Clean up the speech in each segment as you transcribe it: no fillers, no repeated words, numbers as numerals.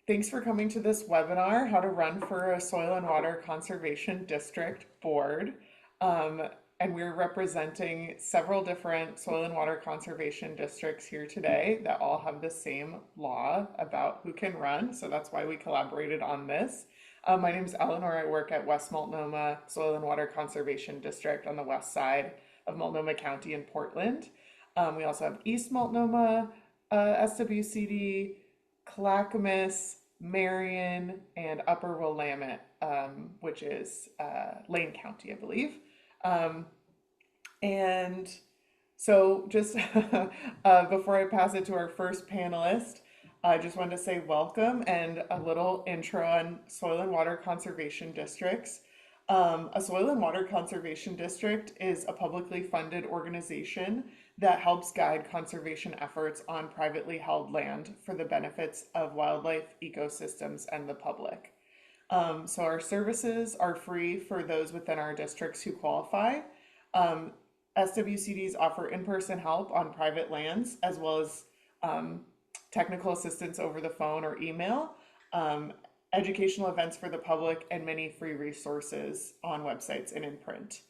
Thanks for coming to this webinar, How to Run for a Soil and Water Conservation District Board. Um, and we're representing several different soil and water conservation districts here today that all have the same law about who can run. So that's why we collaborated on this. My name is Eleanor. I work at West Multnomah Soil and Water Conservation District on the west side of Multnomah County in Portland. We also have East Multnomah, SWCD, Clackamas, Marion, and Upper Willamette, which is Lane County, I believe. Um, and so, just before I pass it to our first panelist, I just wanted to say welcome and a little intro on soil and water conservation districts. A soil and water conservation district is a publicly funded organization that helps guide conservation efforts on privately held land for the benefits of wildlife, ecosystems, and the public. So our services are free for those within our districts who qualify. Um, SWCDs offer in-person help on private lands as well as technical assistance over the phone or email, um, educational events for the public, and many free resources on websites and in print.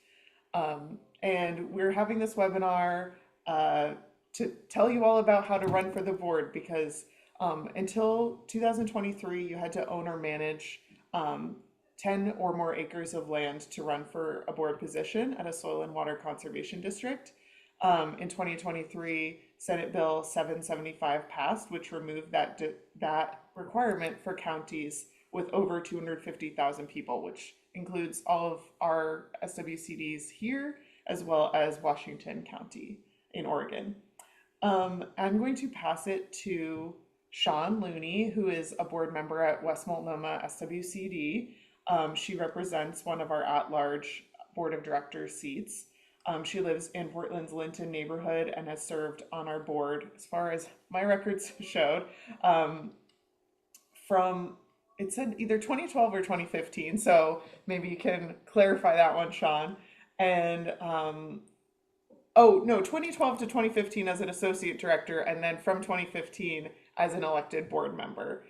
And we're having this webinar uh, to tell you all about how to run for the board because until 2023, you had to own or manage um, 10 or more acres of land to run for a board position at a soil and water conservation district. In 2023, Senate Bill 775 passed, which removed that requirement for counties with over 250,000 people, which includes all of our SWCDs here, as well as Washington County in Oregon. I'm going to pass it to Sean Looney, who is a board member at West Multnomah SWCD. She represents one of our at-large board of directors seats. She lives in Portland's Linton neighborhood and has served on our board, as far as my records showed, from it said either 2012 or 2015. So maybe you can clarify that one, Sean. And oh no, 2012 to 2015 as an associate director, and then from 2015 as an elected board member.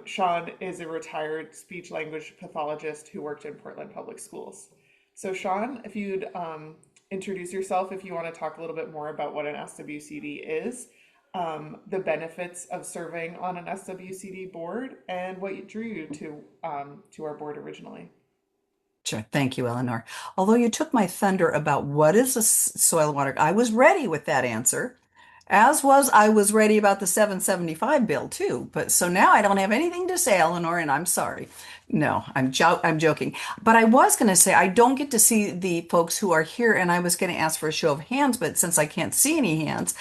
Sean is a retired speech language pathologist who worked in Portland Public Schools. So Sean, if you'd introduce yourself, if you want to talk a little bit more about what an SWCD is, the benefits of serving on an SWCD board, and what drew you to our board originally. Sure. Thank you, Eleanor. Although you took my thunder about what is a soil and water, I was ready with that answer, as was I was ready about the 775 bill too. But so now I don't have anything to say, Eleanor, and I'm sorry. No, I'm joking. But I was going to say I don't get to see the folks who are here, and I was going to ask for a show of hands, but since I can't see any hands,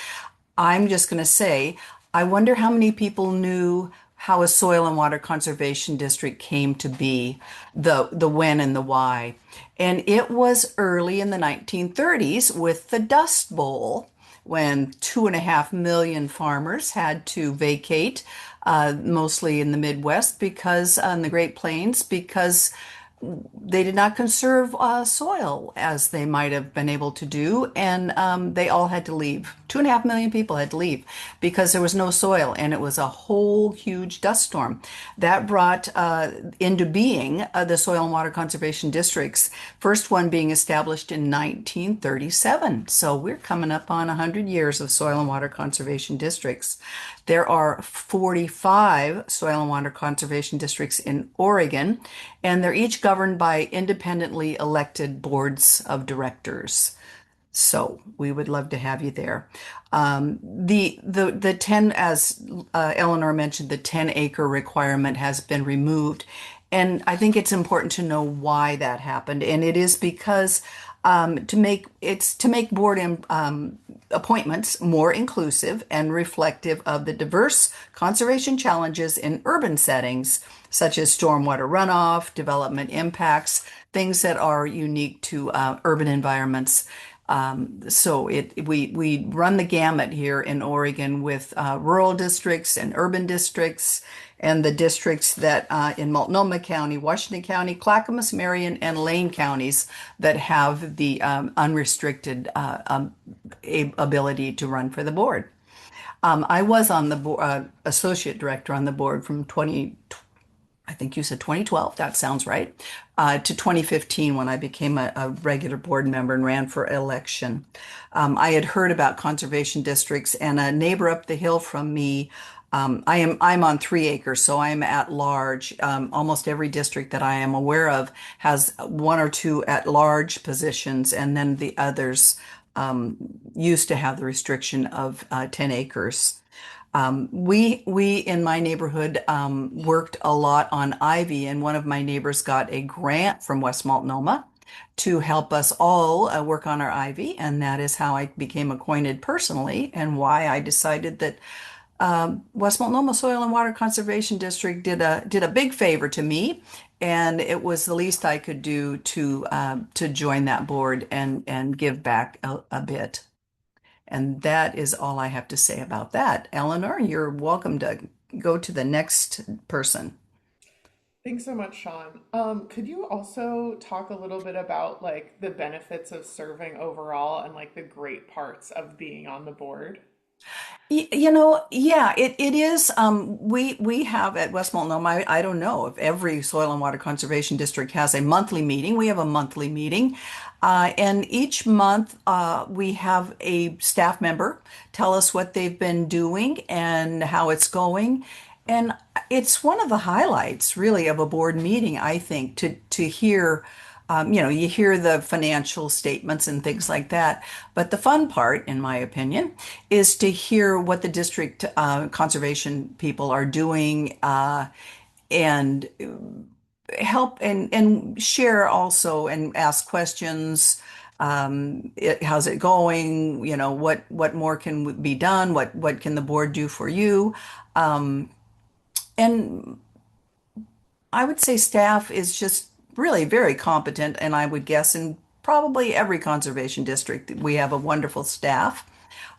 I'm just going to say, I wonder how many people knew how a soil and water conservation district came to be, the when and the why. And it was early in the 1930s with the Dust Bowl, when 2.5 million farmers had to vacate, mostly in the Midwest because on the Great Plains, because they did not conserve soil as they might have been able to do, and they all had to leave. 2.5 million people had to leave because there was no soil, and it was a whole huge dust storm that brought into being the soil and water conservation districts. First one being established in 1937. So we're coming up on 100 years of soil and water conservation districts. There are 45 soil and water conservation districts in Oregon, and they're each governed by independently elected boards of directors. So we would love to have you there. The 10, as Eleanor mentioned, the 10-acre requirement has been removed. And I think it's important to know why that happened. And it is because to make board appointments more inclusive and reflective of the diverse conservation challenges in urban settings, such as stormwater runoff, development impacts, things that are unique to urban environments. We run the gamut here in Oregon with rural districts and urban districts, and the districts that in Multnomah County, Washington County, Clackamas, Marion, and Lane counties that have the unrestricted ability to run for the board. I was on the board, associate director on the board from 20, I think you said 2012, that sounds right, to 2015 when I became a regular board member and ran for election. I had heard about conservation districts, and a neighbor up the hill from me, I'm on 3 acres, so I'm at large. Almost every district that I am aware of has one or two at large positions, and then the others um, used to have the restriction of 10 acres. We in my neighborhood worked a lot on ivy, and one of my neighbors got a grant from West Multnomah to help us all work on our ivy, and that is how I became acquainted personally, and why I decided that West Multnomah Soil and Water Conservation District did a big favor to me, and it was the least I could do to join that board and give back a bit. And that is all I have to say about that. Eleanor, you're welcome to go to the next person. Thanks so much, Sean. Could you also talk a little bit about like the benefits of serving overall and like the great parts of being on the board? Yeah, it is. We have at West Multnomah, I don't know if every Soil and Water Conservation District has a monthly meeting. We have a monthly meeting. And each month we have a staff member tell us what they've been doing and how it's going. And it's one of the highlights, really, of a board meeting, I think, to hear. You hear the financial statements and things like that. But the fun part, in my opinion, is to hear what the district conservation people are doing and help and share also and ask questions. How's it going? What more can be done? What can the board do for you? And I would say staff is just really very competent, and I would guess in probably every conservation district we have a wonderful staff.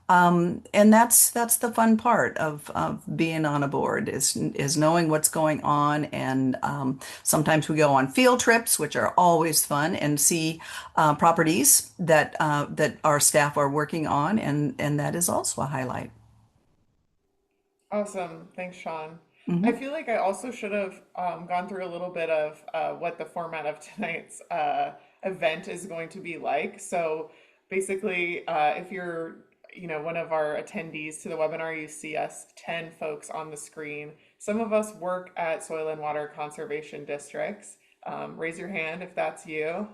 And that's the fun part of being on a board is knowing what's going on. And sometimes we go on field trips, which are always fun, and see properties that our staff are working on, and that is also a highlight. Awesome. Thanks, Sean. I Mhm. feel like I also should have gone through a little bit of what the format of tonight's event is going to be like. So basically, if you're, one of our attendees to the webinar, you see us 10 folks on the screen. Some of us work at soil and water conservation districts. Raise your hand if that's you.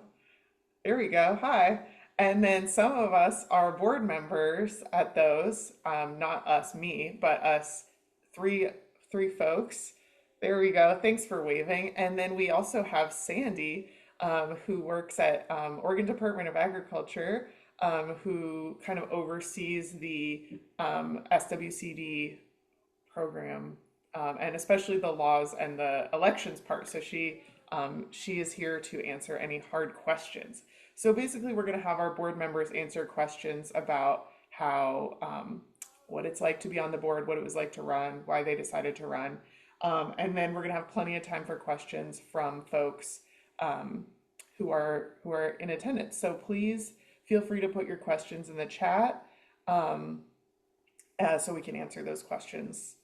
There we go. Hi. And then some of us are board members at those, not us, me, but us three three folks. There we go. Thanks for waving. And then we also have Sandy, who works at Oregon Department of Agriculture, who kind of oversees the SWCD program, and especially the laws and the elections part. So she is here to answer any hard questions. So basically, we're going to have our board members answer questions about how what it's like to be on the board, what it was like to run, why they decided to run, and then we're going to have plenty of time for questions from folks who are in attendance. So please feel free to put your questions in the chat, um, so we can answer those questions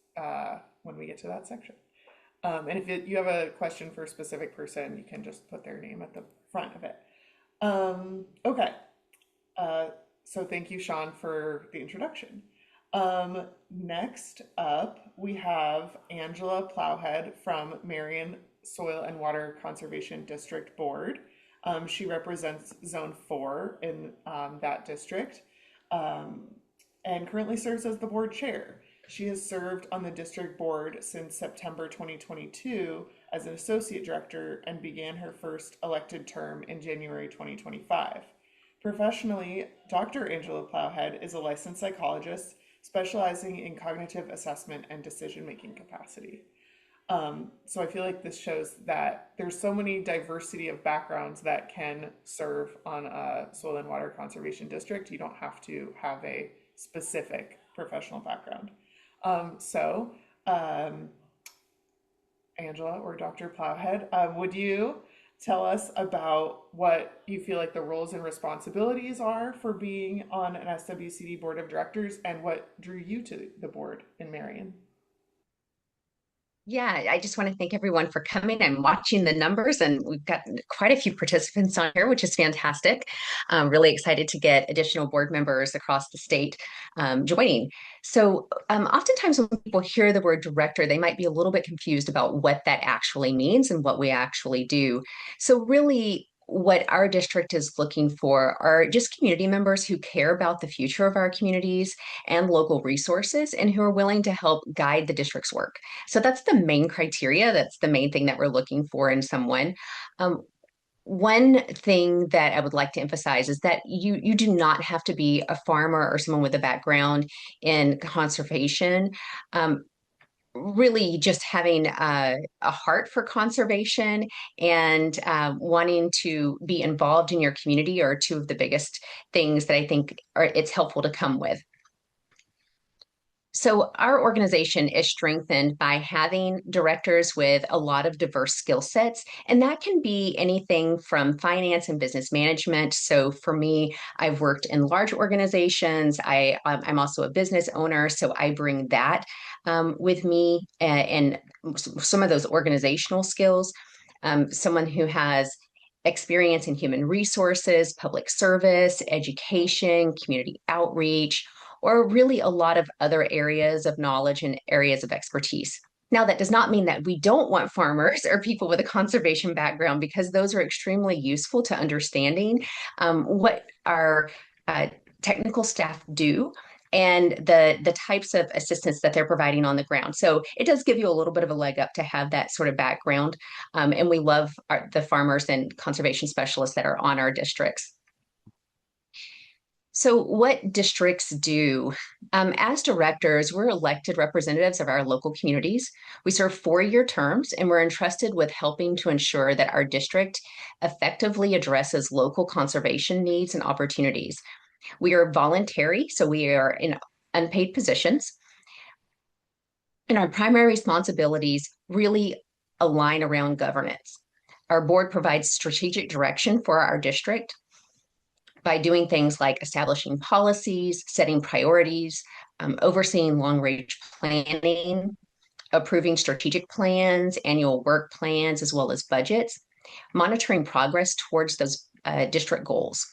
when we get to that section. And if you have a question for a specific person, you can just put their name at the front of it. Okay. Uh, so thank you, Sean, for the introduction. Next up, we have Angela Plowhead from Marion Soil and Water Conservation District Board. She represents Zone 4 in that district, um, and currently serves as the board chair. She has served on the district board since September 2022 as an associate director and began her first elected term in January 2025. Professionally, Dr. Angela Plowhead is a licensed psychologist specializing in cognitive assessment and decision-making capacity. So I feel like this shows that there's so many diversity of backgrounds that can serve on a soil and water conservation district. You don't have to have a specific professional background. So, um, Angela or Dr. Plowhead, would you tell us about what you feel like the roles and responsibilities are for being on an SWCD board of directors and what drew you to the board in Marion. Yeah, I just want to thank everyone for coming. I'm watching the numbers, and we've got quite a few participants on here, which is fantastic. I'm really excited to get additional board members across the state joining. So, oftentimes when people hear the word director, they might be a little bit confused about what that actually means and what we actually do. So, really, what our district is looking for are just community members who care about the future of our communities and local resources and who are willing to help guide the district's work. So that's the main criteria. That's the main thing that we're looking for in someone. Um, one thing that I would like to emphasize is that you do not have to be a farmer or someone with a background in conservation. Really, just having a heart for conservation and wanting to be involved in your community are two of the biggest things that I think it's helpful to come with. So, our organization is strengthened by having directors with a lot of diverse skill sets, and that can be anything from finance and business management. So, for me, I've worked in large organizations. I'm also a business owner, so I bring that with me and some of those organizational skills. Someone who has experience in human resources, public service, education, community outreach, or really a lot of other areas of knowledge and areas of expertise. Now, that does not mean that we don't want farmers or people with a conservation background, because those are extremely useful to understanding what our technical staff do and the types of assistance that they're providing on the ground. So it does give you a little bit of a leg up to have that sort of background. And we love the farmers and conservation specialists that are on our districts. So, what districts do? As directors, we're elected representatives of our local communities. We serve 4-year terms, and we're entrusted with helping to ensure that our district effectively addresses local conservation needs and opportunities. We are voluntary, so we are in unpaid positions, and our primary responsibilities really align around governance. Our board provides strategic direction for our district by doing things like establishing policies, setting priorities, overseeing long range planning, approving strategic plans, annual work plans, as well as budgets, monitoring progress towards those district goals.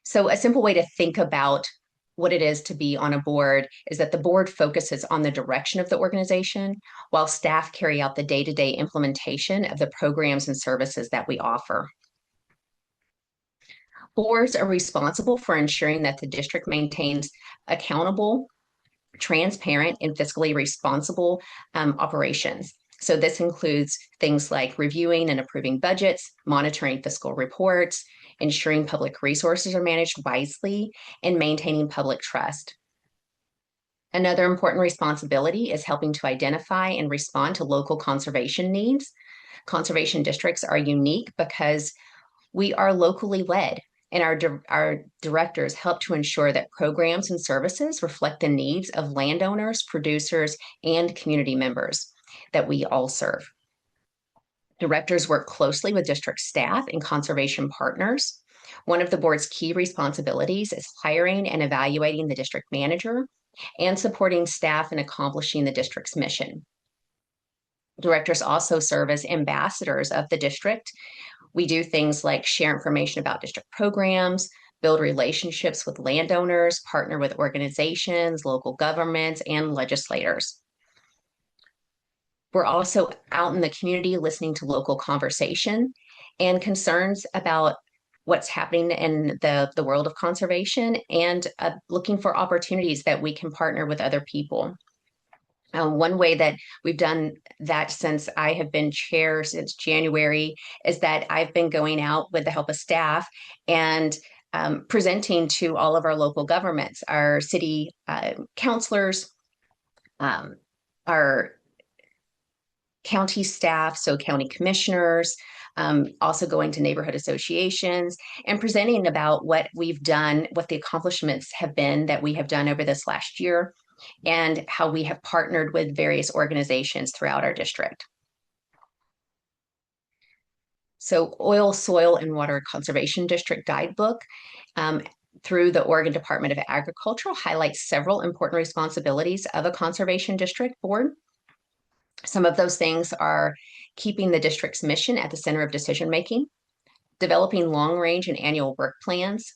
So, a simple way to think about what it is to be on a board is that the board focuses on the direction of the organization while staff carry out the day to day implementation of the programs and services that we offer. Boards are responsible for ensuring that the district maintains accountable, transparent, and fiscally responsible operations. So, this includes things like reviewing and approving budgets, monitoring fiscal reports, ensuring public resources are managed wisely, and maintaining public trust. Another important responsibility is helping to identify and respond to local conservation needs. Conservation districts are unique because we are locally led, and our directors help to ensure that programs and services reflect the needs of landowners, producers, and community members that we all serve. Directors work closely with district staff and conservation partners. One of the board's key responsibilities is hiring and evaluating the district manager and supporting staff in accomplishing the district's mission. Directors also serve as ambassadors of the district. We do things like share information about district programs, build relationships with landowners, partner with organizations, local governments, and legislators. We're also out in the community listening to local conversation and concerns about what's happening in the world of conservation and looking for opportunities that we can partner with other people. One way that we've done that since I have been chair since January is that I've been going out with the help of staff and presenting to all of our local governments, our city councilors, our county staff, so county commissioners, also going to neighborhood associations and presenting about what we've done, what the accomplishments have been that we have done over this last year, and how we have partnered with various organizations throughout our district. So, Oil, Soil, and Water Conservation District Guidebook um, through the Oregon Department of Agriculture highlights several important responsibilities of a conservation district board. Some of those things are keeping the district's mission at the center of decision making, developing long range and annual work plans,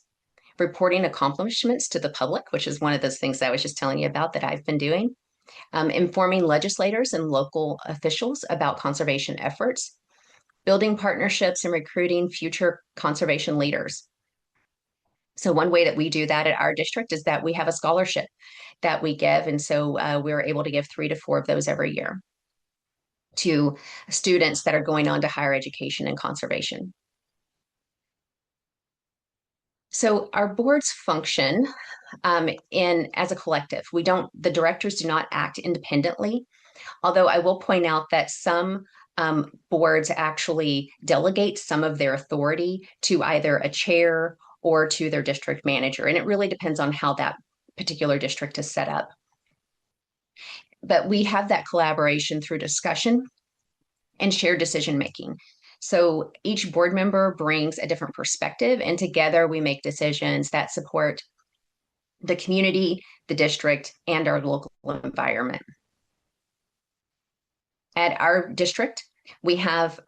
reporting accomplishments to the public, which is one of those things that I was just telling you about that I've been doing, informing legislators and local officials about conservation efforts, building partnerships and recruiting future conservation leaders. So, one way that we do that at our district is that we have a scholarship that we give. And so we're able to give 3 to 4 of those every year to students that are going on to higher education and conservation. So, our boards function in as a collective. We don't, the directors do not act independently. Although I will point out that some boards actually delegate some of their authority to either a chair or to their district manager. And it really depends on how that particular district is set up. But we have that collaboration through discussion and shared decision making. So each board member brings a different perspective, and together we make decisions that support the community, the district, and our local environment. At our district, we have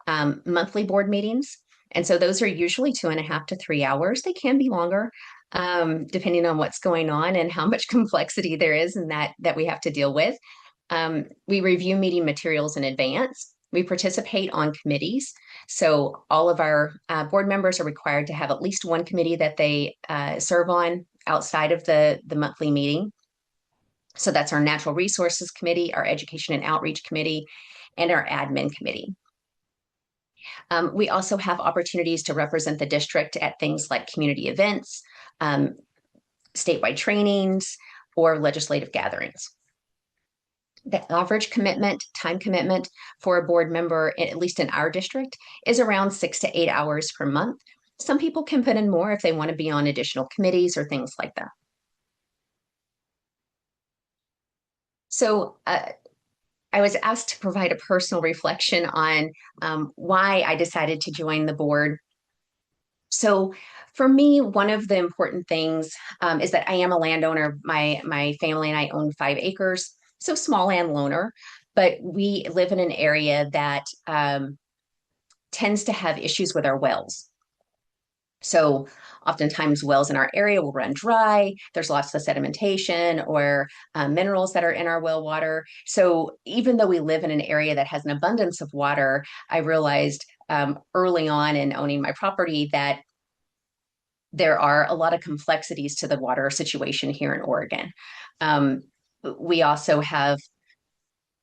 monthly board meetings. And so those are usually 2.5 to 3 hours. They can be longer, depending on what's going on and how much complexity there is in that we have to deal with. We review meeting materials in advance. We participate on committees. So all of our board members are required to have at least one committee that they serve on outside of the monthly meeting. So that's our Natural Resources Committee, our Education and Outreach Committee, and our Admin Committee. We also have opportunities to represent the district at things like community events, statewide trainings, or legislative gatherings. The average time commitment for a board member, at least in our district, is around 6 to 8 hours per month. Some people can put in more if they want to be on additional committees or things like that. So I was asked to provide a personal reflection on why I decided to join the board. So for me, one of the important things is that I am a landowner. My family and I own 5 acres, so small landowner, but we live in an area that tends to have issues with our wells. So oftentimes wells in our area will run dry. There's lots of sedimentation or minerals that are in our well water. So even though we live in an area that has an abundance of water, I realized early on in owning my property that there are a lot of complexities to the water situation here in Oregon. We also have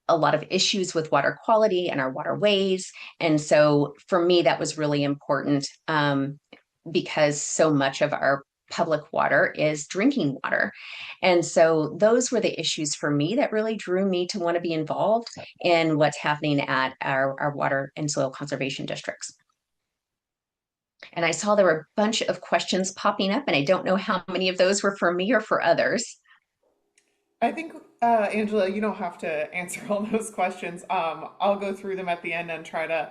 a lot of issues with water quality and our waterways. And so for me, that was really important because so much of our public water is drinking water. And so those were the issues for me that really drew me to want to be involved in what's happening at our water and soil conservation districts. And I saw there were a bunch of questions popping up, and I don't know how many of those were for me or for others. I think, Angela, you don't have to answer all those questions. I'll go through them at the end and try to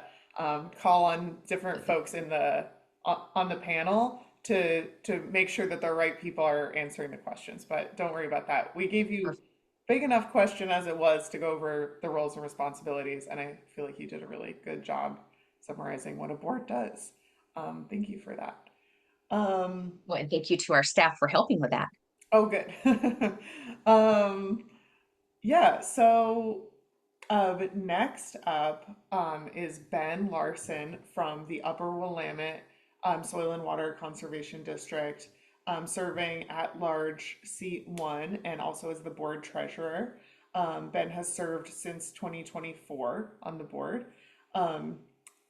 call on different folks in the on the panel to make sure that the right people are answering the questions. But don't worry about that. We gave you big enough question as it was to go over the roles and responsibilities, and I feel like you did a really good job summarizing what a board does. Thank you for that. Well, and thank you to our staff for helping with that. Oh, good. Um, yeah, so next up is Ben Larson from the Upper Willamette Soil and Water Conservation District, serving at large seat 1 and also as the board treasurer. Ben has served since 2024 on the board.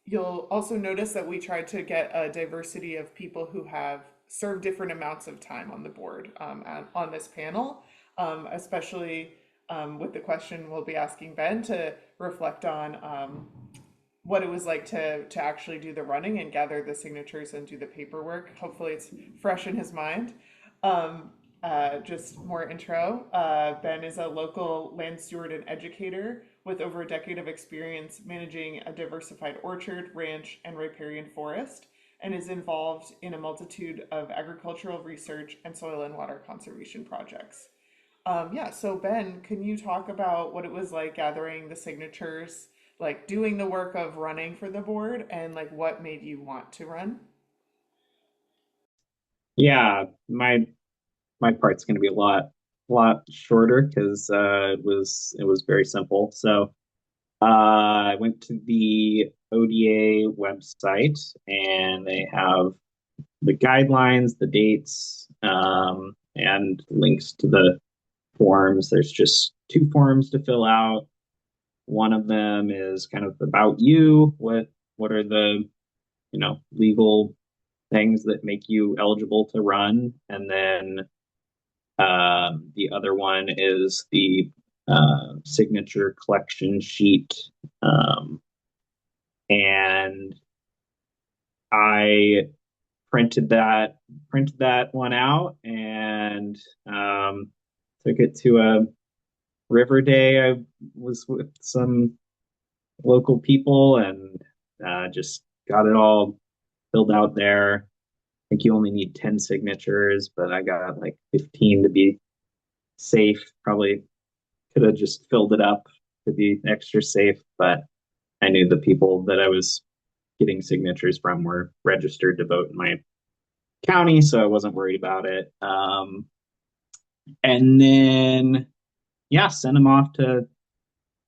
You'll also notice that we tried to get a diversity of people who have served different amounts of time on the board on this panel, especially with the question we'll be asking Ben to reflect on what it was like to actually do the running and gather the signatures and do the paperwork. Hopefully it's fresh in his mind. Just more intro. Ben is a local land steward and educator with over a decade of experience managing a diversified orchard, ranch, and riparian forest, and is involved in a multitude of agricultural research and soil and water conservation projects. Yeah, so Ben, can you talk about what it was like gathering the signatures, like doing the work of running for the board, and like what made you want to run? Yeah, my part's going to be a lot shorter because it was very simple. So I went to the ODA website and they have the guidelines, the dates, and links to the forms. There's just two forms to fill out. One of them is kind of about you. What are the legal things that make you eligible to run, and then the other one is the signature collection sheet. Um, and I printed that one out and took it to a river day. I was with some local people and just got it all filled out there. I think you only need 10 signatures, but I got like 15 to be safe. Probably could have just filled it up to be extra safe, but I knew the people that I was getting signatures from were registered to vote in my county, so I wasn't worried about it. And then, yeah, sent them off to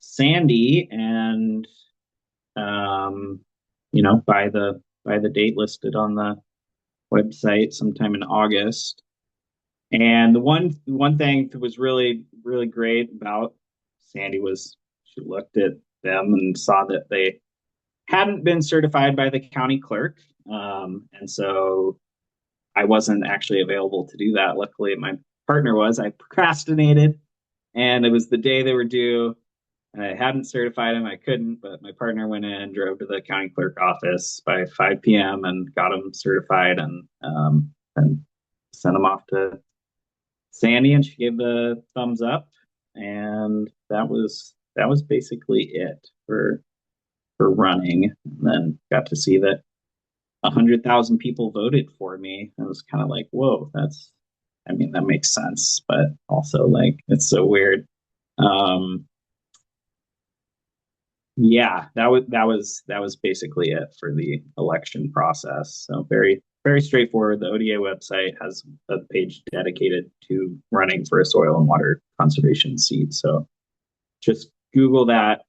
Sandy, and by the date listed on the website, sometime in August. And the one thing that was really really great about Sandy was she looked at them and saw that they hadn't been certified by the county clerk, and so I wasn't actually available to do that. Luckily, my partner was. I procrastinated, and it was the day they were due. I hadn't certified him. I couldn't, but my partner went in, drove to the county clerk office by 5 p.m. and got him certified, and sent him off to Sandy, and she gave the thumbs up, and that was basically it for running. And then got to see that 100,000 people voted for me. I was kind of like, whoa, I mean, that makes sense, but also like it's so weird. Um, yeah, that was basically it for the election process. So very very straightforward. The ODA website has a page dedicated to running for a soil and water conservation seat. So just Google that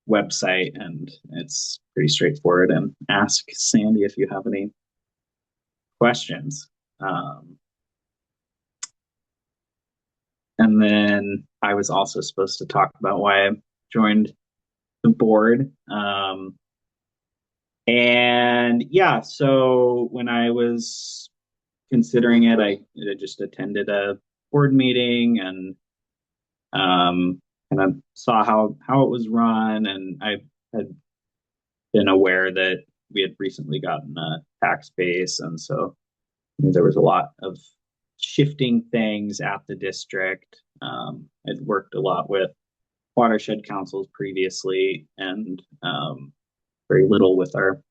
website and it's pretty straightforward. And ask Sandy if you have any questions. Um, and then I was also supposed to talk about why I joined the board. And yeah, so when I was considering it, I just attended a board meeting and kind of saw how it was run, and I had been aware that we had recently gotten a tax base, and so there was a lot of shifting things at the district. I'd worked a lot with watershed councils previously, and very little with our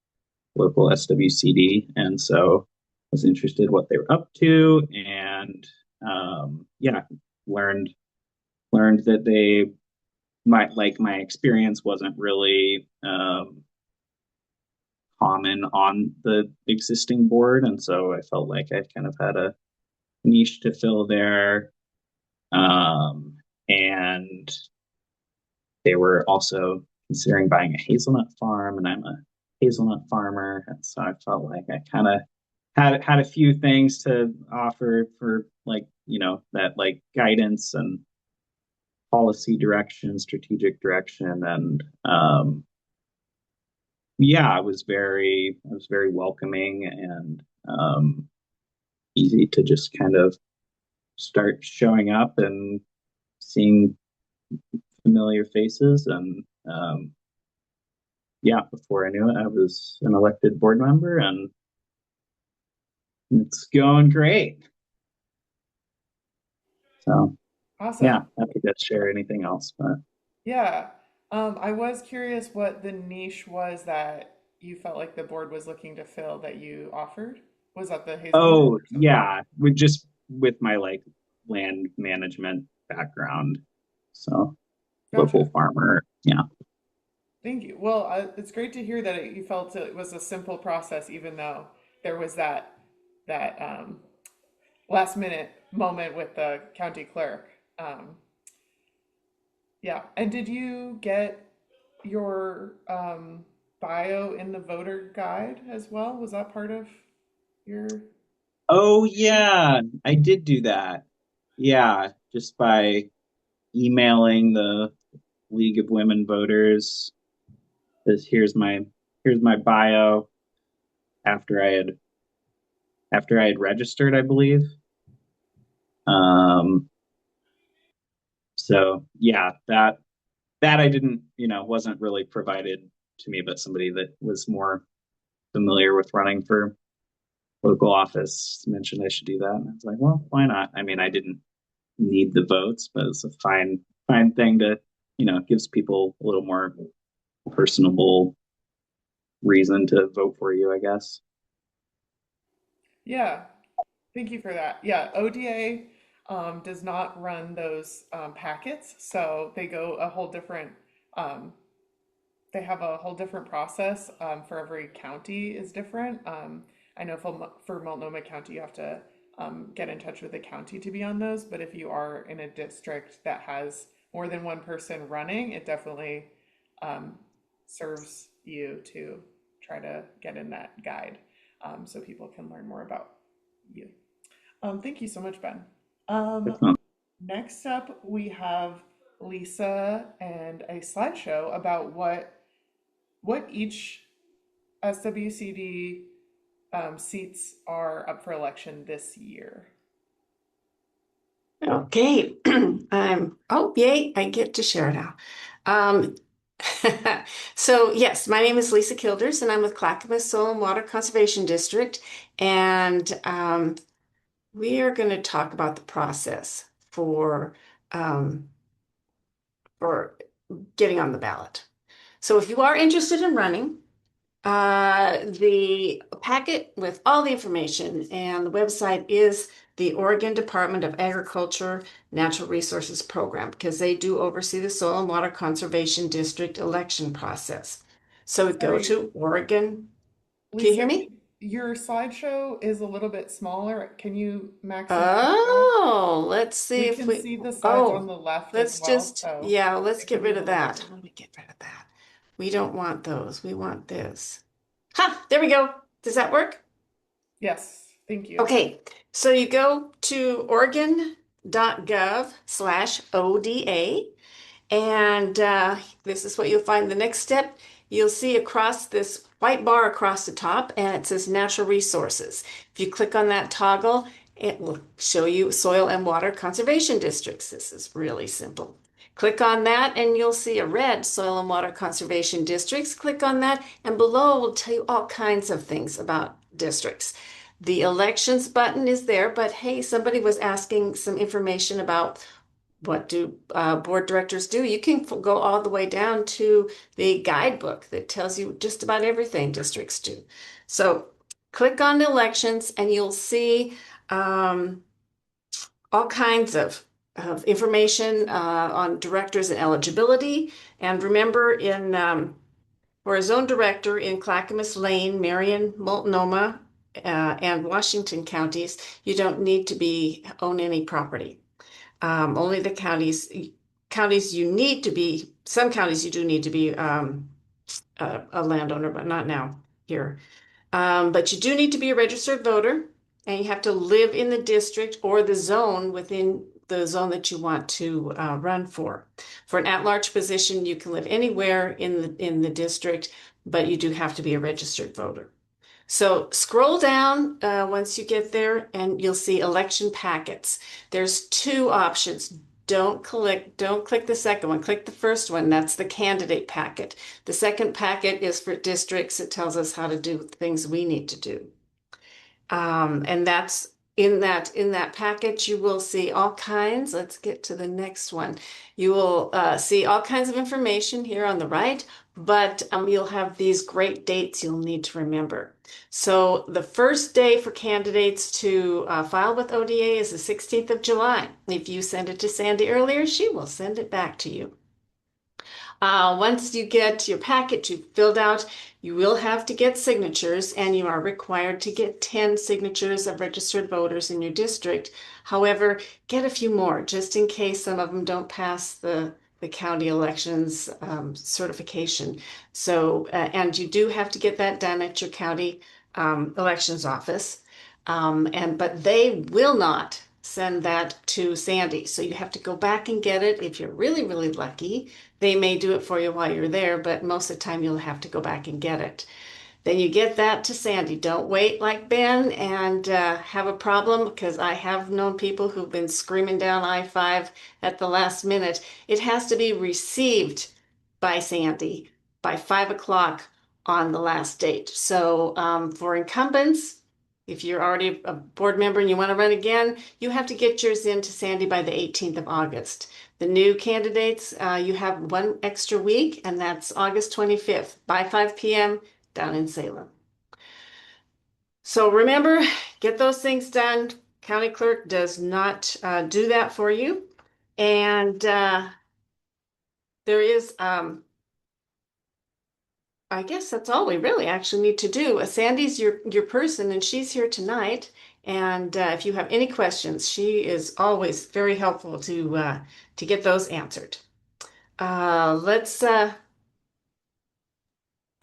local SWCD, and so I was interested what they were up to, and yeah, learned that they might like my experience wasn't really common on the existing board, and so I felt like I kind of had a niche to fill there. And they were also considering buying a hazelnut farm, and I'm a hazelnut farmer, and so I felt like I kind of had a few things to offer for like that like guidance and policy direction, strategic direction, and yeah, I was very welcoming and easy to just kind of start showing up and seeing familiar faces, and yeah, before I knew it, I was an elected board member, and it's going great. So yeah, Awesome. happy to share anything else, but Yeah. I was curious what the niche was that you felt like the board was looking to fill that you offered. Was that the hazelnut Oh, or something else? yeah, with just with my like land management background. So local Gotcha. farmer. Yeah. Thank you. Well, it's great to hear that you felt it was a simple process, even though there was that last minute moment with the county clerk. Um, yeah. And did you get your bio in the voter guide as well? Was that part of your? Oh, yeah, I did do that. Yeah, just by emailing the League of Women Voters. This here's my bio after I had registered, I believe. Um, so yeah, that I didn't, wasn't really provided to me, but somebody that was more familiar with running for local office mentioned I should do that. And I was like, well, why not? I mean, I didn't need the votes, but it's a fine thing to, gives people a little more personable reason to vote for you, I guess. Yeah. Thank you for that. Yeah, ODA does not run those packets, so they go a whole different. Um, they have a whole different process for every county is different. I know for Multnomah County, you have to get in touch with the county to be on those, but if you are in a district that has more than one person running, it definitely um, serves you to try to get in that guide so people can learn more about you. Thank you so much, Ben. Um, Excellent. Next up, we have Lisa and a slideshow about what each SWCD seats are up for election this year. Okay, oh, yay, I get to share now. Um, so yes, my name is Lisa Kilders and I'm with Clackamas Soil and Water Conservation District. And we are going to talk about the process um, for getting on the ballot. So if you are interested in running, the packet with all the information and the website is the Oregon Department of Agriculture Natural Resources Program because they do oversee the Soil and Water Conservation District election process. So go Sorry, to Oregon. Can you hear Lisa, me? your slideshow is a little bit smaller. Can you maximize that? Oh, let's see We if can we, see the sides on oh, the left as let's well, just, so yeah, let's it can get be a rid of little that. bigger. Let me get rid of that. We don't want those. We want this. Ha, there we go. Does that work? Yes, thank you. Okay, so you go to oregon.gov/ODA, and this is what you'll find. The next step, you'll see across this white bar across the top, and it says Natural Resources. If you click on that toggle, it will show you Soil and Water Conservation Districts. This is really simple. Click on that, and you'll see a red Soil and Water Conservation Districts. Click on that, and below will tell you all kinds of things about districts. The elections button is there, but hey, somebody was asking some information about what do board directors do? You can go all the way down to the guidebook that tells you just about everything districts do. So click on the elections and you'll see um, all kinds of information on directors and eligibility. And remember, for a zone director in Clackamas, Lane, Marion, Multnomah, and Washington counties, you don't need to own any property. Only the counties you need to be, some counties you do need to be a landowner, but not now here. But you do need to be a registered voter and you have to live in the district or the zone within the zone that you want to run for. For an at-large position, you can live anywhere in the district, but you do have to be a registered voter. So scroll down once you get there and you'll see election packets. There's two options. Don't click the second one. Click the first one. That's the candidate packet. The second packet is for districts. It tells us how to do things we need to do. And that's in that package, you will see all kinds. Let's get to the next one. You will see all kinds of information here on the right, but you'll have these great dates you'll need to remember. So the first day for candidates to file with ODA is the 16th of July. If you send it to Sandy earlier, she will send it back to you. Once you get your packet you've filled out, you will have to get signatures, and you are required to get 10 signatures of registered voters in your district. However, get a few more just in case some of them don't pass the county elections certification. So, and you do have to get that done at your county elections office. But they will not send that to Sandy. So you have to go back and get it. If you're really, really lucky, they may do it for you while you're there, but most of the time you'll have to go back and get it. Then you get that to Sandy. Don't wait like Ben and have a problem, because I have known people who've been screaming down I-5 at the last minute. It has to be received by Sandy by 5 o'clock on the last date. So for incumbents, if you're already a board member and you want to run again, you have to get yours in to Sandy by the 18th of August. The new candidates, you have one extra week, and that's August 25th by 5 p.m. down in Salem. So remember, get those things done. County clerk does not do that for you. And there is, I guess that's all we really actually need to do. Sandy's your person, and she's here tonight. And if you have any questions, she is always very helpful to get those answered. Let's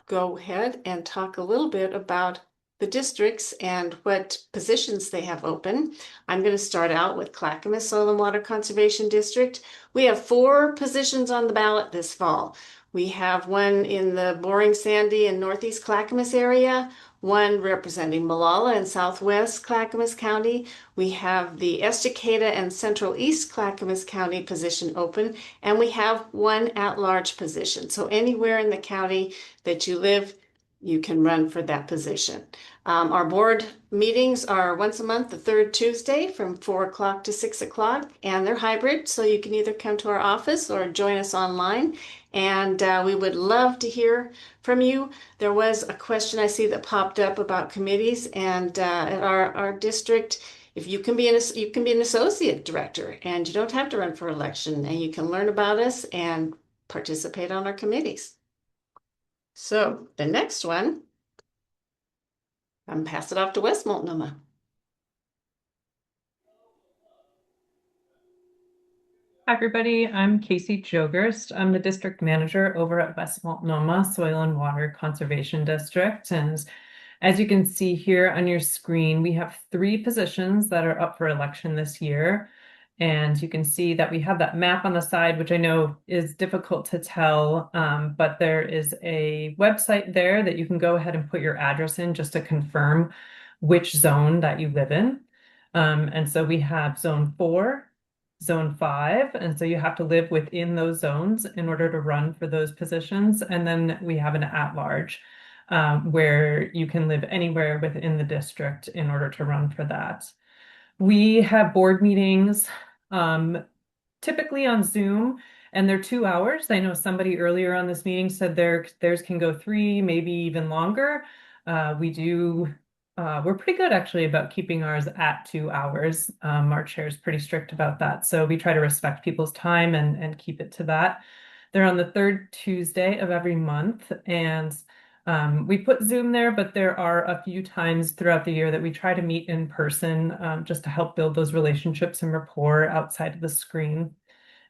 go ahead and talk a little bit about the districts and what positions they have open. I'm going to start out with Clackamas Soil and Water Conservation District. We have 4 positions on the ballot this fall. We have one in the Boring Sandy and Northeast Clackamas area, one representing Molalla and Southwest Clackamas County. We have the Estacada and Central East Clackamas County position open, and we have one at-large position. So anywhere in the county that you live, you can run for that position. Our board meetings are once a month, the third Tuesday from 4 o'clock to 6 o'clock, and they're hybrid, so you can either come to our office or join us online. And we would love to hear from you. There was a question I see that popped up about committees, and at our district, if you can be an associate director, and you don't have to run for election, and you can learn about us and participate on our committees. So the next one, I'm pass it off to West Multnomah. Hi, everybody. I'm Casey Jogurst. I'm the district manager over at West Multnomah Soil and Water Conservation District. And as you can see here on your screen, we have 3 positions that are up for election this year. And you can see that we have that map on the side, which I know is difficult to tell, but there is a website there that you can go ahead and put your address in just to confirm which zone that you live in. And so we have zone 4, zone 5, and so you have to live within those zones in order to run for those positions. And then we have an at-large, where you can live anywhere within the district in order to run for that. We have board meetings typically on Zoom, and they're 2 hours. I know somebody earlier on this meeting said theirs can go 3, maybe even longer. We're pretty good actually about keeping ours at 2 hours. Our chair is pretty strict about that, so we try to respect people's time and keep it to that. They're on the 3rd Tuesday of every month, and we put Zoom there, but there are a few times throughout the year that we try to meet in person, just to help build those relationships and rapport outside of the screen.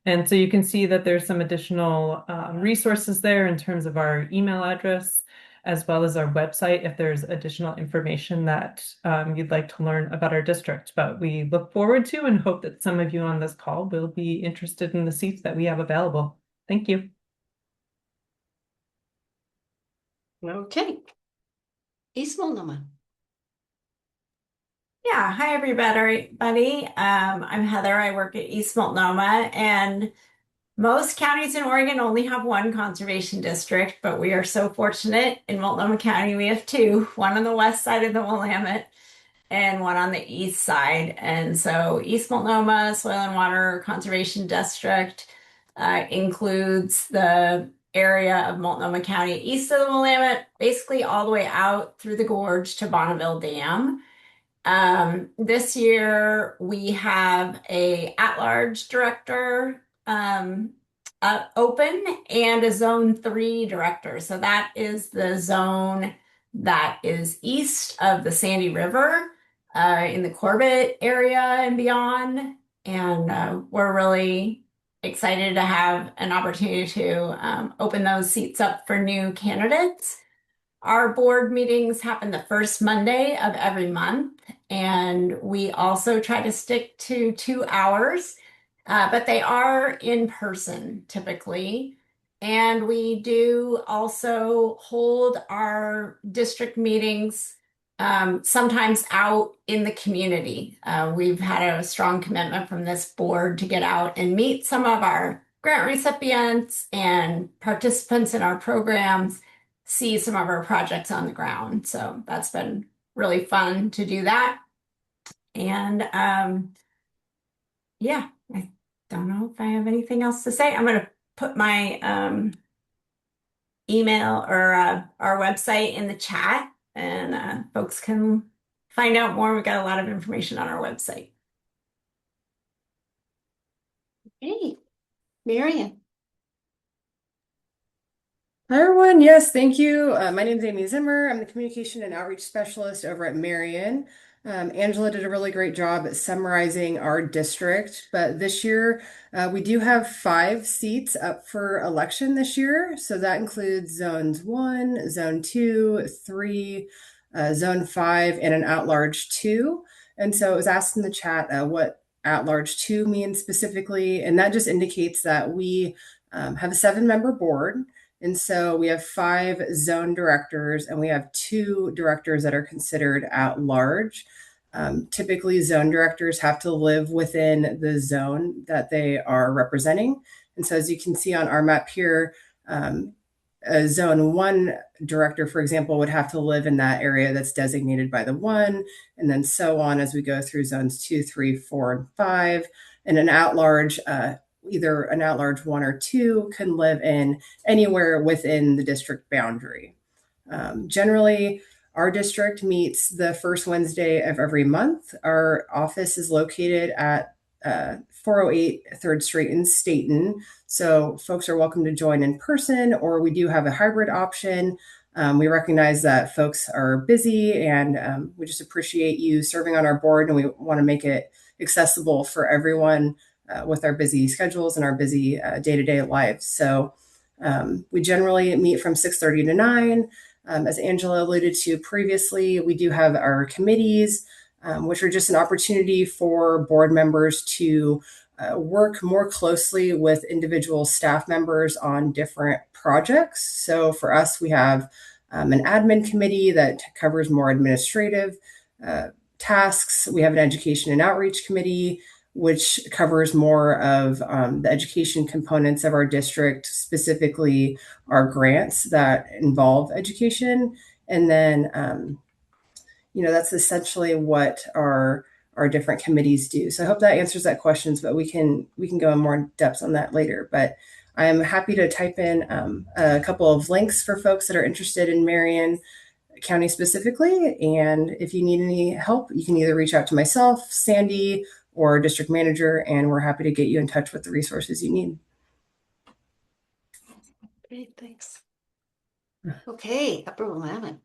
And so you can see that there's some additional resources there in terms of our email address, as well as our website if there's additional information that you'd like to learn about our district. But we look forward to and hope that some of you on this call will be interested in the seats that we have available. Thank you. Okay. East Multnomah. Yeah, hi everybody. I'm Heather. I work at East Multnomah, and most counties in Oregon only have one conservation district, but we are so fortunate in Multnomah County we have 2, one on the west side of the Willamette and one on the east side. And so East Multnomah Soil and Water Conservation District includes the area of Multnomah County east of the Willamette, basically all the way out through the gorge to Bonneville Dam. This year we have a at-large director open and a zone 3 director. So that is the zone that is east of the Sandy River in the Corbett area and beyond. And we're really excited to have an opportunity to open those seats up for new candidates. Our board meetings happen the first Monday of every month, and we also try to stick to 2 hours, but they are in person typically. And we do also hold our district meetings sometimes out in the community. We've had a strong commitment from this board to get out and meet some of our grant recipients and participants in our programs, see some of our projects on the ground. So that's been really fun to do that. And yeah, I don't know if I have anything else to say. I'm going to put my email or our website in the chat, and folks can find out more. We've got a lot of information on our website. Hey, Marion. Hi, everyone. Yes, thank you. My name is Amy Zimmer. I'm the Communication and Outreach Specialist over at Marion. Angela did a really great job at summarizing our district, but this year we do have 5 seats up for election this year. So that includes Zones 1, Zone 2, 3, Zone 5, and an at-large 2. And so it was asked in the chat what at-large 2 means specifically, and that just indicates that we have a 7-member board. And so we have 5 zone directors and we have 2 directors that are considered at large. Typically, zone directors have to live within the zone that they are representing. And so as you can see on our map here, a zone 1 director, for example, would have to live in that area that's designated by the 1, and then so on as we go through zones 2, 3, 4, and 5. And an at-large either an at-large 1 or 2 can live in anywhere within the district boundary. Generally, our district meets the first Wednesday of every month. Our office is located at 408 3rd Street in Staten. So folks are welcome to join in person, or we do have a hybrid option. We recognize that folks are busy, and we just appreciate you serving on our board, and we want to make it accessible for everyone with our busy schedules and our busy day-to-day lives. So we generally meet from 6:30 to 9. As Angela alluded to previously, we do have our committees, which are just an opportunity for board members to work more closely with individual staff members on different projects. So for us, we have an admin committee that covers more administrative tasks. We have an education and outreach committee, which covers more of the education components of our district, specifically our grants that involve education. And then, that's essentially what our different committees do. So I hope that answers that questions, but we can go in more depth on that later. But I'm happy to type in a couple of links for folks that are interested in Marion County specifically. And if you need any help, you can either reach out to myself, Sandy, or district manager, and we're happy to get you in touch with the resources you need. Great, thanks. Okay, Upper Willamette.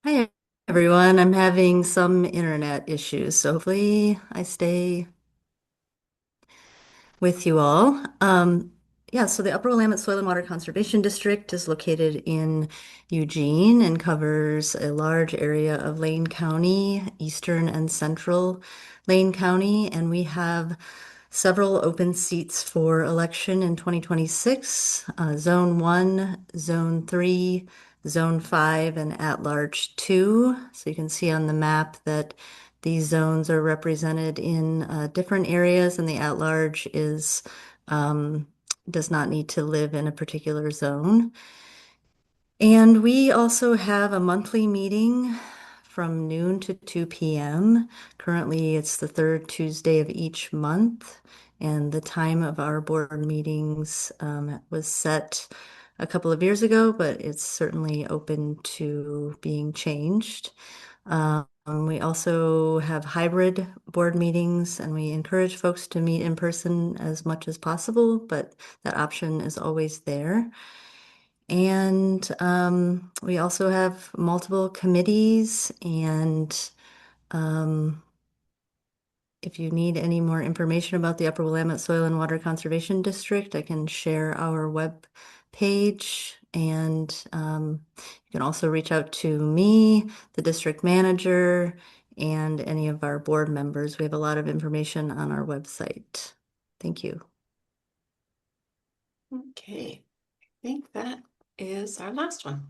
Hi, everyone. I'm having some internet issues, so hopefully I stay with you all. So the Upper Willamette Soil and Water Conservation District is located in Eugene and covers a large area of Lane County, eastern and central Lane County, and we have several open seats for election in 2026, Zone 1, Zone 3, Zone 5, and At-Large 2. So you can see on the map that these zones are represented in different areas, and the at-large does not need to live in a particular zone. And we also have a monthly meeting from noon to 2 p.m. Currently, it's the third Tuesday of each month, and the time of our board meetings was set a couple of years ago, but it's certainly open to being changed. We also have hybrid board meetings, and we encourage folks to meet in person as much as possible, but that option is always there. And we also have multiple committees, and um, if you need any more information about the Upper Willamette Soil and Water Conservation District, I can share our web page. And you can also reach out to me, the district manager, and any of our board members. We have a lot of information on our website. Thank you. Okay, I think that is our last one.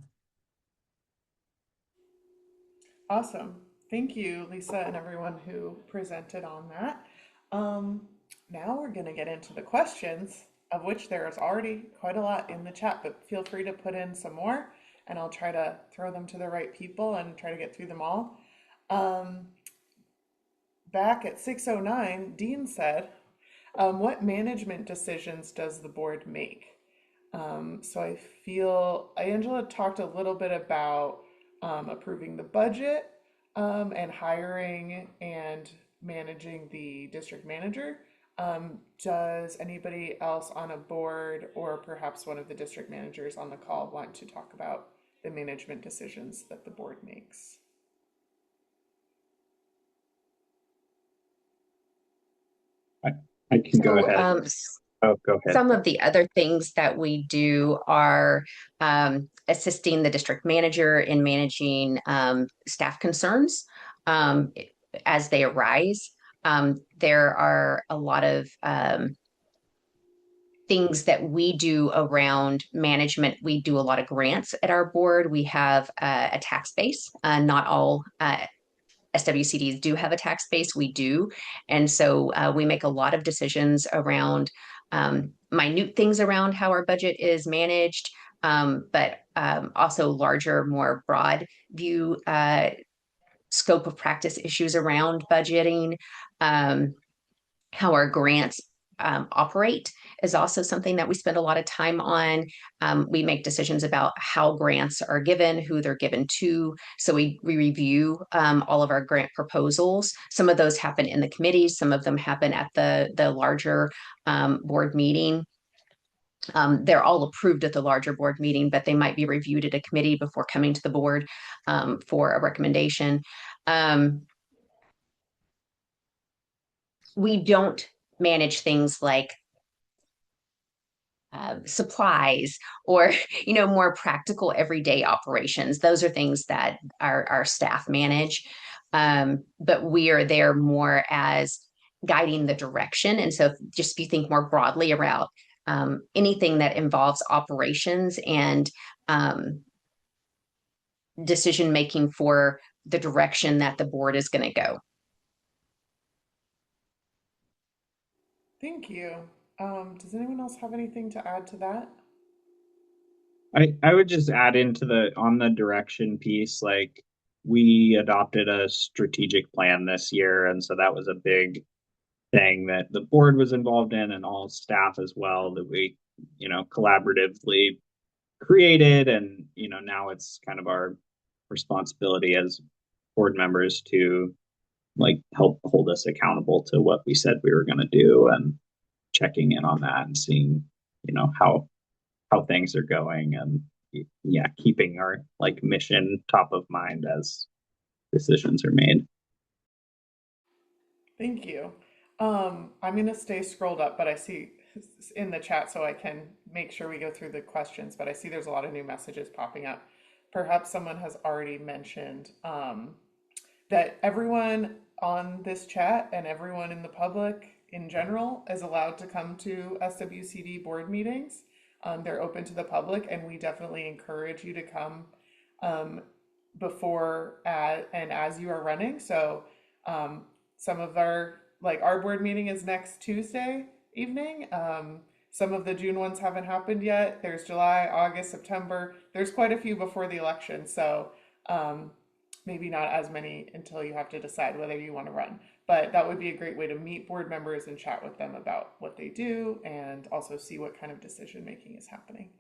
Awesome. Thank you, Lisa, and everyone who presented on that. Now we're going to get into the questions, of which there is already quite a lot in the chat, but feel free to put in some more, and I'll try to throw them to the right people and try to get through them all. Back at 6:09, Dean said, what management decisions does the board make? So I feel Angela talked a little bit about approving the budget and hiring and managing the district manager. Does anybody else on a board or perhaps one of the district managers on the call want to talk about the management decisions that the board makes? I can go So, ahead. Oh, go ahead. some of the other things that we do are assisting the district manager in managing staff concerns as they arise. There are a lot of things that we do around management. We do a lot of grants at our board. We have a tax base. Not all SWCDs do have a tax base. We do. And so we make a lot of decisions around minute things around how our budget is managed, but also larger, more broad view scope of practice issues around budgeting. How our grants operate is also something that we spend a lot of time on. We make decisions about how grants are given, who they're given to. So we review all of our grant proposals. Some of those happen in the committees. Some of them happen at the larger board meeting. They're all approved at the larger board meeting, but they might be reviewed at a committee before coming to the board for a recommendation. We don't manage things like supplies or more practical everyday operations. Those are things that our staff manage, but we are there more as guiding the direction. And so just if you think more broadly about anything that involves operations and decision making for the direction that the board is going to go. Thank you. Does anyone else have anything to add to that? I would just add into on the direction piece, like we adopted a strategic plan this year, and so that was a big thing that the board was involved in and all staff as well, that we collaboratively created. And now it's kind of our responsibility as board members to help hold us accountable to what we said we were going to do, and checking in on that and seeing how things are going, and keeping our mission top of mind as decisions are made. Thank you. I'm going to stay scrolled up, but I see in the chat so I can make sure we go through the questions, but I see there's a lot of new messages popping up. Perhaps someone has already mentioned that everyone on this chat and everyone in the public in general is allowed to come to SWCD board meetings. They're open to the public, and we definitely encourage you to come before and as you are running. So some of our board meeting is next Tuesday evening. Some of the June ones haven't happened yet. There's July, August, September. There's quite a few before the election, so maybe not as many until you have to decide whether you want to run. But that would be a great way to meet board members and chat with them about what they do and also see what kind of decision making is happening.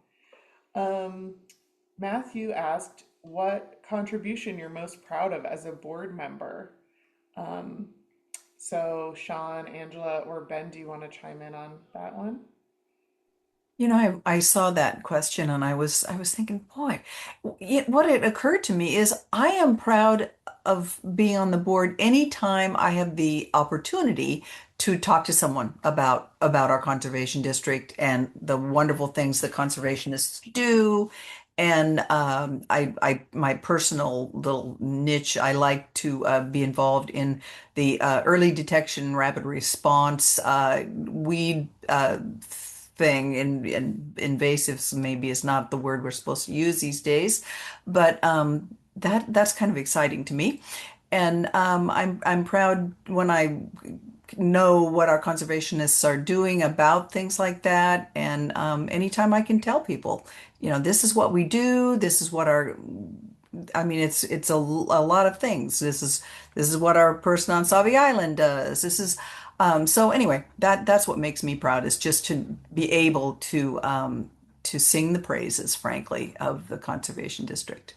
Matthew asked what contribution you're most proud of as a board member. So Sean, Angela, or Ben, do you want to chime in on that one? You know, I saw that question and I was thinking, boy, what it occurred to me is I am proud of being on the board anytime I have the opportunity to talk to someone about our conservation district and the wonderful things that conservationists do. And my personal little niche, I like to be involved in the early detection, rapid response, weed thing. And invasives maybe is not the word we're supposed to use these days, but that's kind of exciting to me. And I'm proud when I know what our conservationists are doing about things like that. And anytime I can tell people, you know, this is what we do, this is what our I mean, it's a lot of things. This is what our person on Savi Island does. This is so anyway, that's what makes me proud is just to be able to sing the praises, frankly, of the conservation district.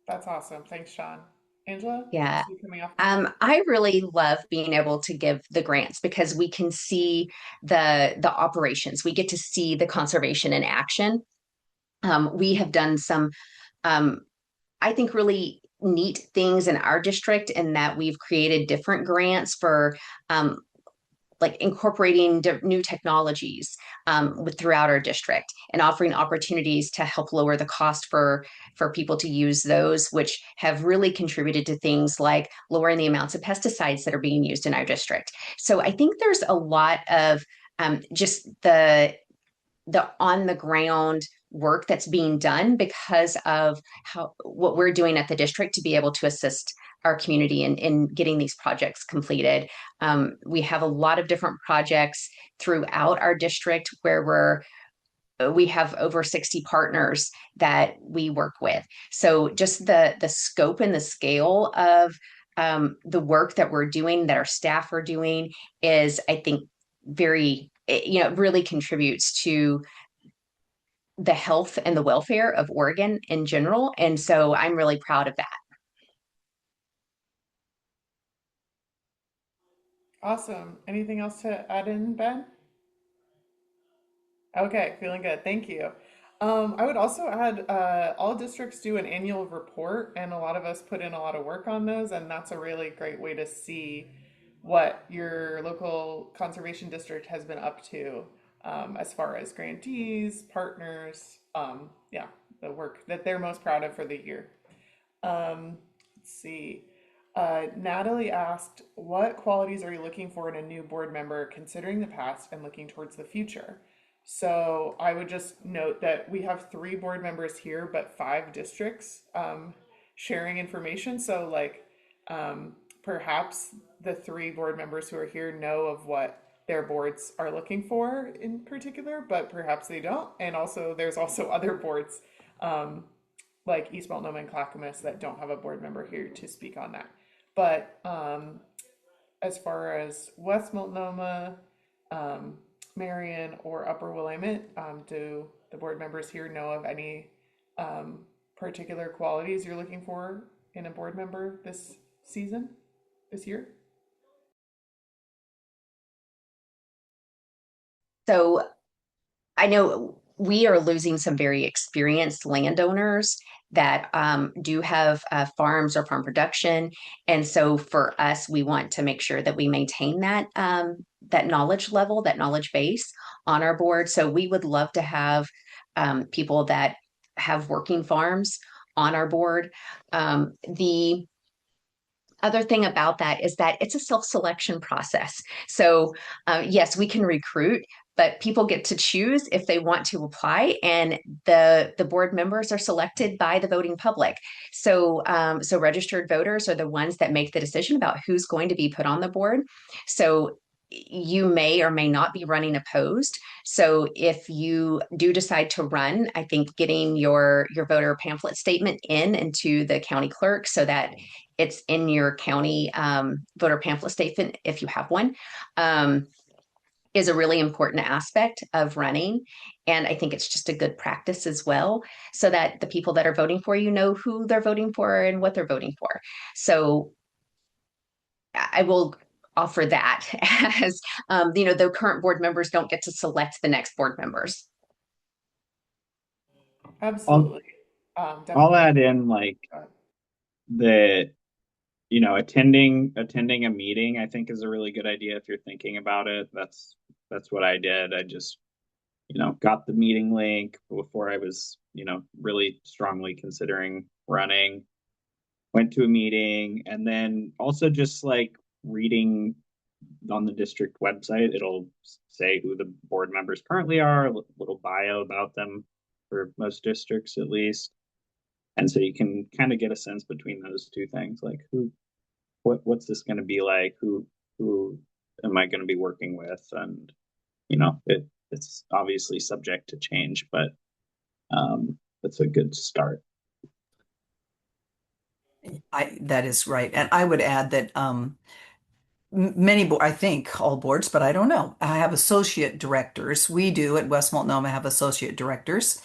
That's awesome. Thanks, Sean. Angela, Yeah. you coming off the mic? I really love being able to give the grants because we can see the operations. We get to see the conservation in action. We have done some, um, I think, really neat things in our district in that we've created different grants for um, like incorporating new technologies throughout our district and offering opportunities to help lower the cost for people to use those, which have really contributed to things like lowering the amounts of pesticides that are being used in our district. So I think there's a lot of just the on the ground work that's being done because of how what we're doing at the district to be able to assist our community in getting these projects completed. We have a lot of different projects throughout our district where we have over 60 partners that we work with. So just the scope and the scale of the work that we're doing, that our staff are doing, is I think very it really contributes to the health and the welfare of Oregon in general. And so I'm really proud of that. Awesome. Anything else to add in, Ben? Okay, feeling good. Thank you. I would also add, all districts do an annual report, and a lot of us put in a lot of work on those, and that's a really great way to see what your local conservation district has been up to, as far as grantees, partners, yeah, the work that they're most proud of for the year. Let's see. Natalie asked, what qualities are you looking for in a new board member considering the past and looking towards the future? So I would just note that we have 3 board members here, but 5 districts sharing information. So like perhaps the 3 board members who are here know of what their boards are looking for in particular, but perhaps they don't. And also there's also other boards like East Multnomah and Clackamas that don't have a board member here to speak on that. But as far as West Multnomah, Marion, or Upper Willamette, do the board members here know of any particular qualities you're looking for in a board member this season, this year? So I know we are losing some very experienced landowners that do have farms or farm production, and so for us, we want to make sure that we maintain that knowledge level, that knowledge base on our board. So we would love to have people that have working farms on our board. The other thing about that is that it's a self-selection process. So yes, we can recruit, but people get to choose if they want to apply, and the board members are selected by the voting public. So registered voters are the ones that make the decision about who's going to be put on the board. So you may or may not be running opposed. So if you do decide to run, I think getting your voter pamphlet statement into the county clerk so that it's in your county voter pamphlet statement if you have one. Is a really important aspect of running. And I think it's just a good practice as well, so that the people that are voting for you know who they're voting for and what they're voting for. So I will offer that as, the current board members don't get to select the next board members. I'll Absolutely. I'll Definitely. add in like the attending a meeting, I think, is a really good idea if you're thinking about it. That's what I did. I just got the meeting link before I was really strongly considering running. Went to a meeting, and then also just like reading on the district website, it'll say who the board members currently are, a little bio about them for most districts at least. And so you can kind of get a sense between those two things, like what's this going to be like, who am I going to be working with, and it's obviously subject to change, but it's a good start. That is right. And I would add that I think all boards, but I don't know. I have associate directors. We do at West Multnomah have associate directors.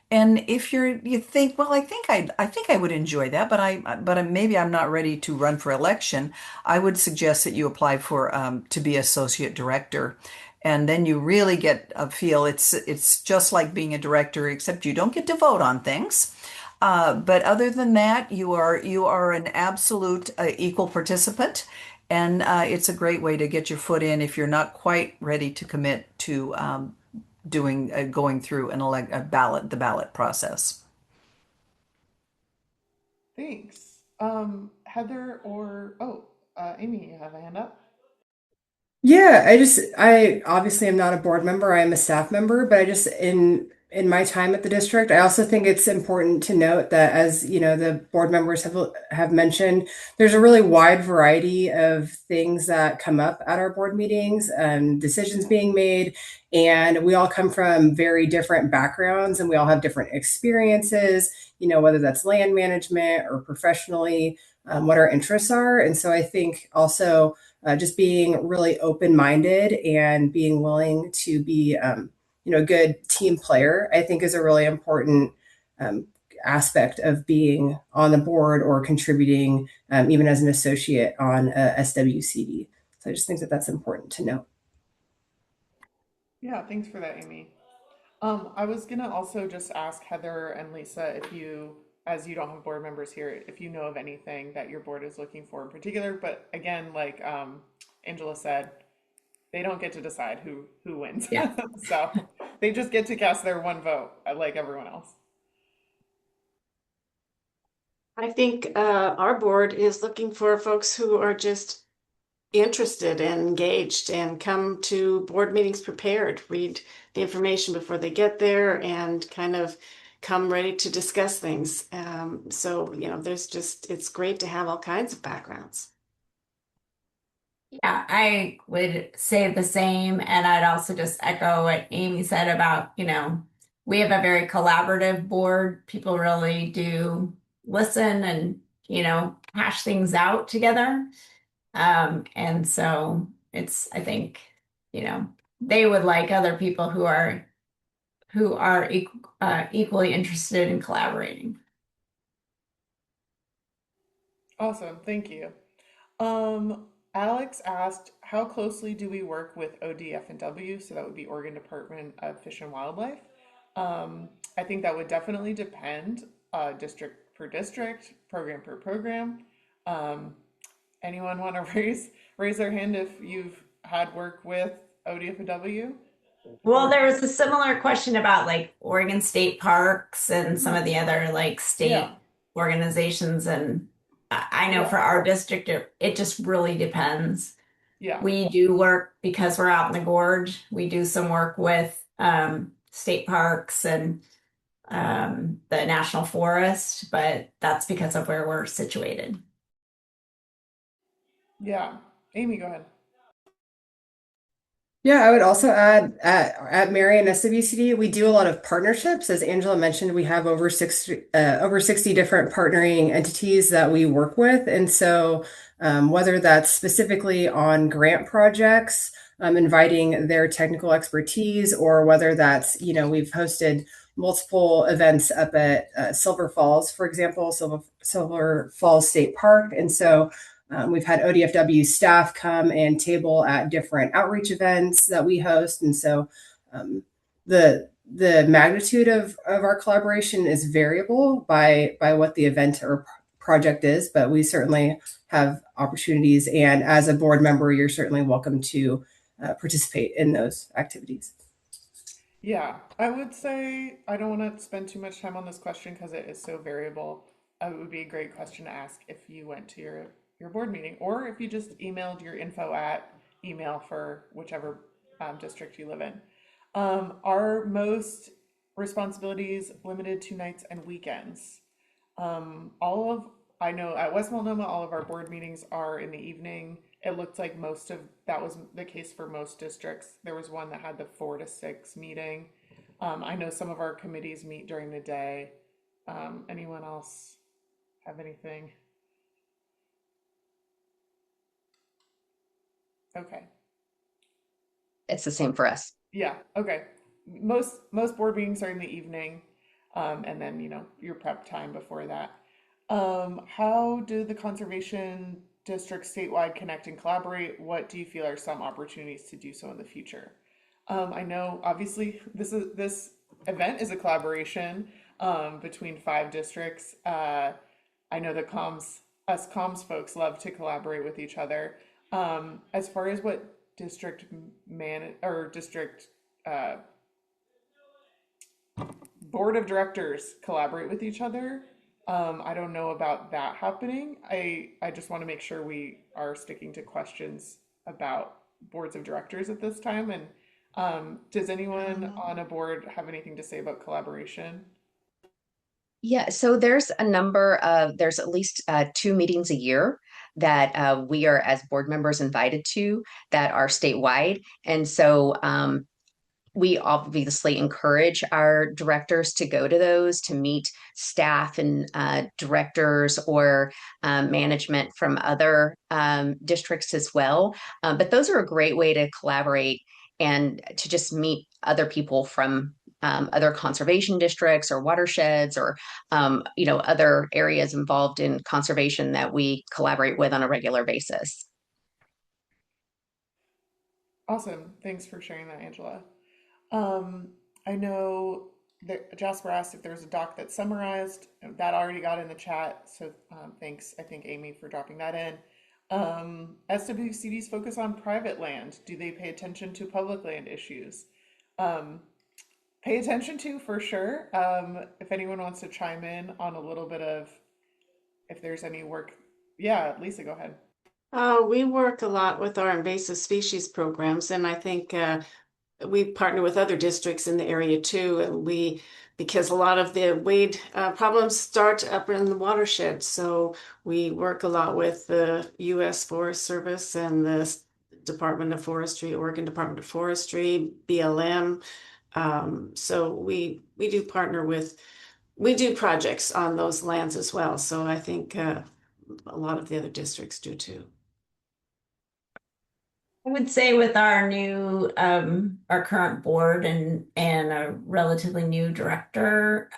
And if you think, well, I think I would enjoy that, maybe I'm not ready to run for election. I would suggest that you apply for to be associate director, and then you really get a feel. It's just like being a director, except you don't get to vote on things. But other than that, you are an absolute equal participant, and it's a great way to get your foot in if you're not quite ready to commit to going through the ballot process. Thanks. Heather or Amy, you have a hand up? Yeah, I obviously am not a board member. I am a staff member, but I just in my time at the district, I also think it's important to note that, as you know, the board members have mentioned, there's a really wide variety of things that come up at our board meetings, decisions being made, and we all come from very different backgrounds and we all have different experiences, whether that's land management or professionally, what our interests are. And so I think also just being really open minded and being willing to be, a good team player, I think is a really important um, aspect of being on the board or contributing, even as an associate on SWCD. So I just think that that's important to note. Yeah, thanks for that, Amy. I was gonna also just ask Heather and Lisa if you, as you don't have board members here, if you know of anything that your board is looking for in particular. But again, like Angela said, they don't get to decide who wins. Yeah. So they just get to cast their one vote, like everyone else. I think our board is looking for folks who are just interested and engaged and come to board meetings prepared, read the information before they get there, and kind of come ready to discuss things. So, it's great to have all kinds of backgrounds. Yeah, I would say the same. And I'd also just echo what Amy said about, we have a very collaborative board. People really do listen and, hash things out together. And so I think, they would like other people who are equally interested in collaborating. Awesome, thank you. Alex asked, how closely do we work with ODF&W? So that would be Oregon Department of Fish and Wildlife. I think that would definitely depend, district per district, program per program. Um, Anyone want to raise their hand if you've had work with ODF&W? Well, there was a similar question about like Oregon State Parks and some of the other like state Yeah, organizations. And I know yeah, for our district, it just really depends. yeah. We do work because we're out in the gorge. We do some work with state parks and the national forest, but that's because of where we're situated. Yeah. Amy, go ahead. Yeah, I would also add at Marion SWCD, we do a lot of partnerships. As Angela mentioned, we have over 60 different partnering entities that we work with. And so whether that's specifically on grant projects, inviting their technical expertise, or whether that's, we've hosted multiple events up at Silver Falls, for example, Silver Falls State Park. And so we've had ODFW staff come and table at different outreach events that we host, and so um, the magnitude of our collaboration is variable by what the event or project is, but we certainly have opportunities. And as a board member, you're certainly welcome to participate in those activities. Yeah, I would say I don't want to spend too much time on this question because it is so variable. It would be a great question to ask if you went to your board meeting, or if you just emailed your info at email for whichever district you live in. Are most responsibilities limited to nights and weekends? All of, I know at West Multnomah, all of our board meetings are in the evening. It looked like most of that was the case for most districts. There was one that had the 4 to 6 meeting. I know some of our committees meet during the day. Anyone else have anything? Okay. It's the same for us. Yeah. Okay. Most board meetings are in the evening, and then your prep time before that. How do the conservation districts statewide connect and collaborate? What do you feel are some opportunities to do so in the future? I know obviously this event is a collaboration between 5 districts. I know that us comms folks love to collaborate with each other. As far as what district district uh, board of directors collaborate with each other. I don't know about that happening. I just want to make sure we are sticking to questions about boards of directors at this time. And does anyone on a board have anything to say about collaboration? Yeah, so there's at least 2 meetings a year that we are as board members invited to that are statewide. And so we obviously encourage our directors to go to those to meet staff and directors or management from other districts as well. But those are a great way to collaborate and to just meet other people from other conservation districts or watersheds or other areas involved in conservation that we collaborate with on a regular basis. Awesome. Thanks for sharing that, Angela. Um, I know that Jasper asked if there's a doc that's summarized. That already got in the chat, so thanks, I think, Amy, for dropping that in. SWCD's focus on private land. Do they pay attention to public land issues? Um, Pay attention to for sure. If anyone wants to chime in on a little bit of if there's any work. Yeah, Lisa, go ahead. We work a lot with our invasive species programs, and I think we partner with other districts in the area too. And because a lot of the wade problems start up in the watershed, so we work a lot with the U.S. Forest Service and the Department of Forestry, Oregon Department of Forestry, BLM. So we do partner we do projects on those lands as well. So I think a lot of the other districts do too. I would say with our current board and a relatively new director,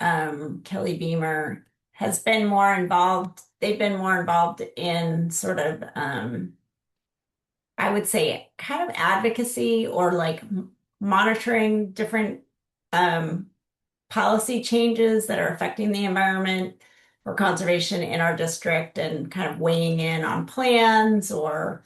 Kelly Beamer has been more involved. They've been more involved in sort of, I would say kind of advocacy or like monitoring different, policy changes that are affecting the environment for conservation in our district and kind of weighing in on plans or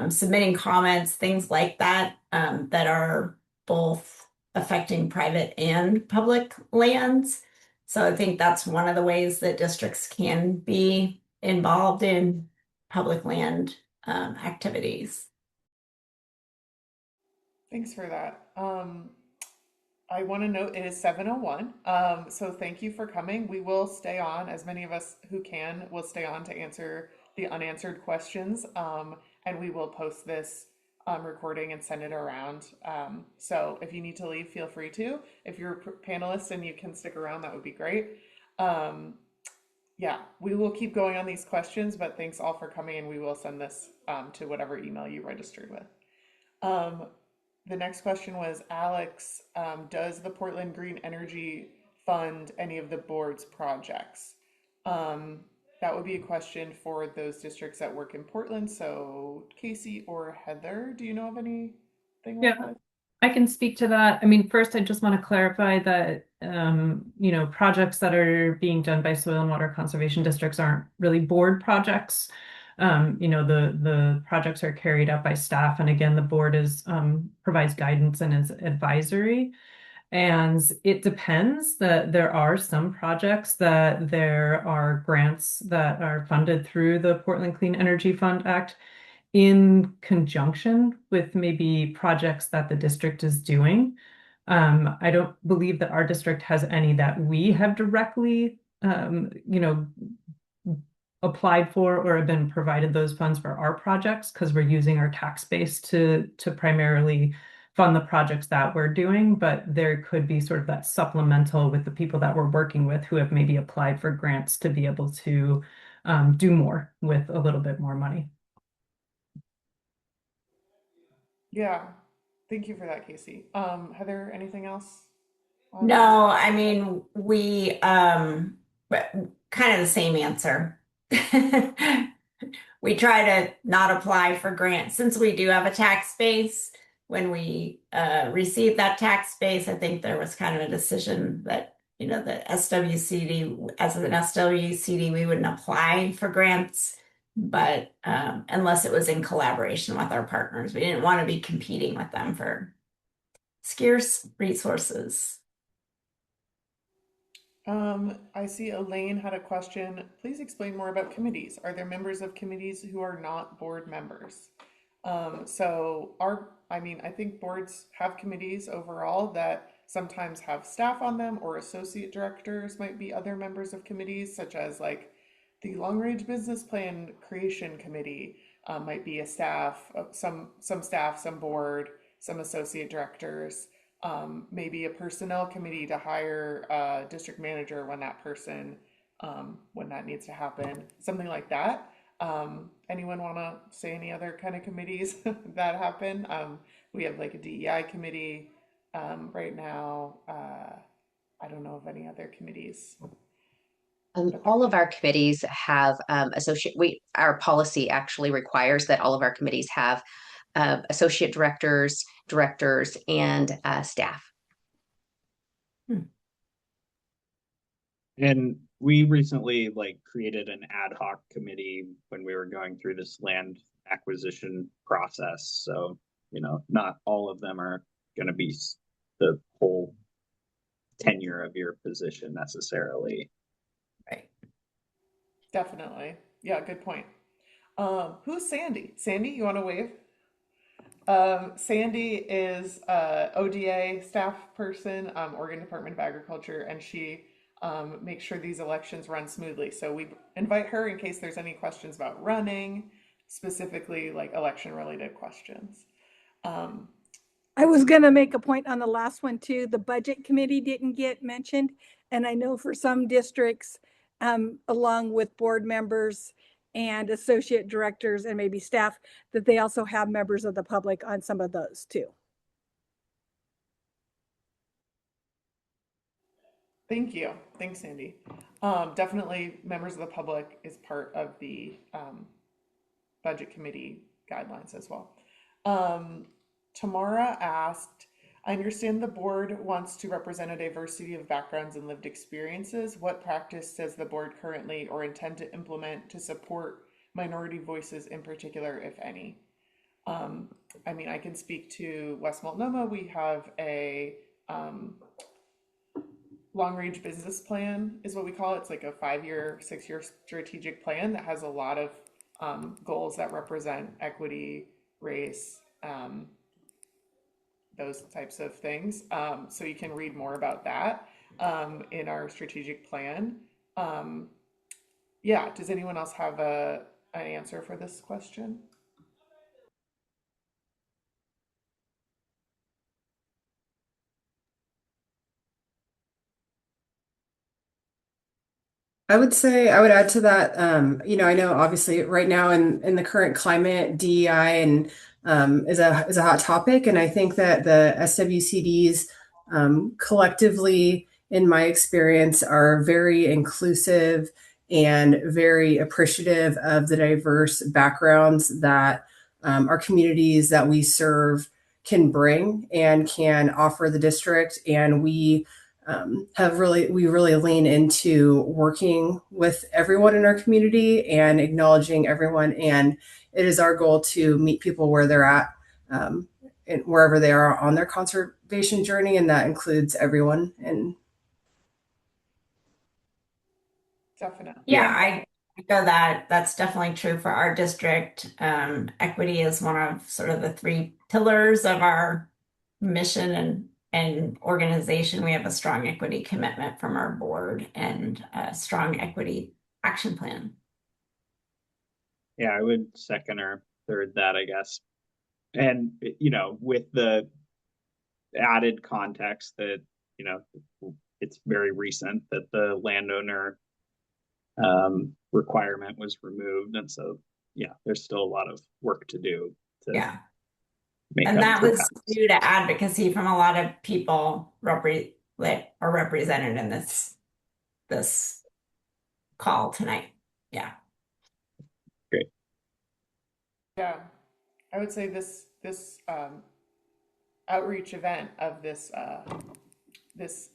submitting comments, things like that, that are both affecting private and public lands. So I think that's one of the ways that districts can be involved in public land activities. Thanks for that. I want to note it is 7:01. So thank you for coming. We will stay on, as many of us who can will stay on to answer the unanswered questions. And we will post this recording and send it around. So if you need to leave, feel free to. If you're a panelist and you can stick around, that would be great. Yeah, we will keep going on these questions, but thanks all for coming, and we will send this to whatever email you registered with. The next question was, Alex, does the Portland Green Energy fund any of the board's projects? That would be a question for those districts that work in Portland. So Casey or Heather, do you know of anything like Yeah, that? I can speak to that. I mean, first, I just want to clarify that, projects that are being done by soil and water conservation districts aren't really board projects. The projects are carried out by staff, and again, the board provides guidance and is advisory. And it depends that there are some projects that there are grants that are funded through the Portland Clean Energy Fund Act in conjunction with maybe projects that the district is doing. I don't believe that our district has any that we have directly, applied for or have been provided those funds for our projects because we're using our tax base to primarily fund the projects that we're doing. But there could be sort of that supplemental with the people that we're working with who have maybe applied for grants to be able to do more with a little bit more money. Yeah, thank you for that, Casey. Heather, anything else on this? No, I mean, but kind of the same answer. We try to not apply for grants since we do have a tax base. When we received that tax base, I think there was kind of a decision that, the SWCD, as an SWCD, we wouldn't apply for grants, but unless it was in collaboration with our partners, we didn't want to be competing with them for scarce resources. I see Elaine had a question. Please explain more about committees. Are there members of committees who are not board members? I think boards have committees overall that sometimes have staff on them, or associate directors might be other members of committees, such as like the Long Range Business Plan Creation Committee might be a staff, some staff, some board, some associate directors. Maybe a personnel committee to hire a district manager when when that needs to happen, something like that. Anyone want to say any other kind of committees that happen? We have like a DEI committee right now. I don't know of any other committees. All of our committees have our policy actually requires that all of our committees have associate directors, and staff. And we recently created an ad hoc committee when we were going through this land acquisition process. So, not all of them are going to be the whole tenure of your position necessarily. Right. Definitely. Yeah, good point. Who's Sandy? Sandy, you want to wave? Sandy is ODA staff person, Oregon Department of Agriculture, and she makes sure these elections run smoothly. So we invite her in case there's any questions about running, specifically like election related questions. I was going to make a point on the last one too. The budget committee didn't get mentioned. And I know for some districts, along with board members and associate directors and maybe staff, that they also have members of the public on some of those too. Thank you. Thanks, Sandy. Definitely members of the public is part of the budget committee guidelines as well. Tamara asked, I understand the board wants to represent a diversity of backgrounds and lived experiences. What practice does the board currently or intend to implement to support minority voices in particular, if any? I can speak to West Multnomah. We have a long-range business plan is what we call it. It's like a 5-year, 6-year strategic plan that has a lot of goals that represent equity, race, those types of things. So you can read more about that in our strategic plan. Yeah, does anyone else have an answer for this question? I would say I would add to that. I know obviously right now in the current climate, DEI and is a hot topic, and I think that the SWCDs collectively, in my experience, are very inclusive and very appreciative of the diverse backgrounds that our communities that we serve can bring and can offer the district, and we really lean into working with everyone in our community and acknowledging everyone. And it is our goal to meet people where they're at, and wherever they are on their conservation journey, and that includes everyone. And Definitely. Yeah, I echo that. That's definitely true for our district. Equity is one of sort of the three pillars of our mission and organization. We have a strong equity commitment from our board and a strong equity action plan. Yeah, I would second or third that, I guess. And with the added context that, you know, it's very recent that the landowner requirement was removed. And so, yeah, there's still a lot of work to do to Yeah. make And up that for was that. due to advocacy from a lot of people that are represented in this call tonight. Yeah. Great. Yeah, I would say this outreach event of this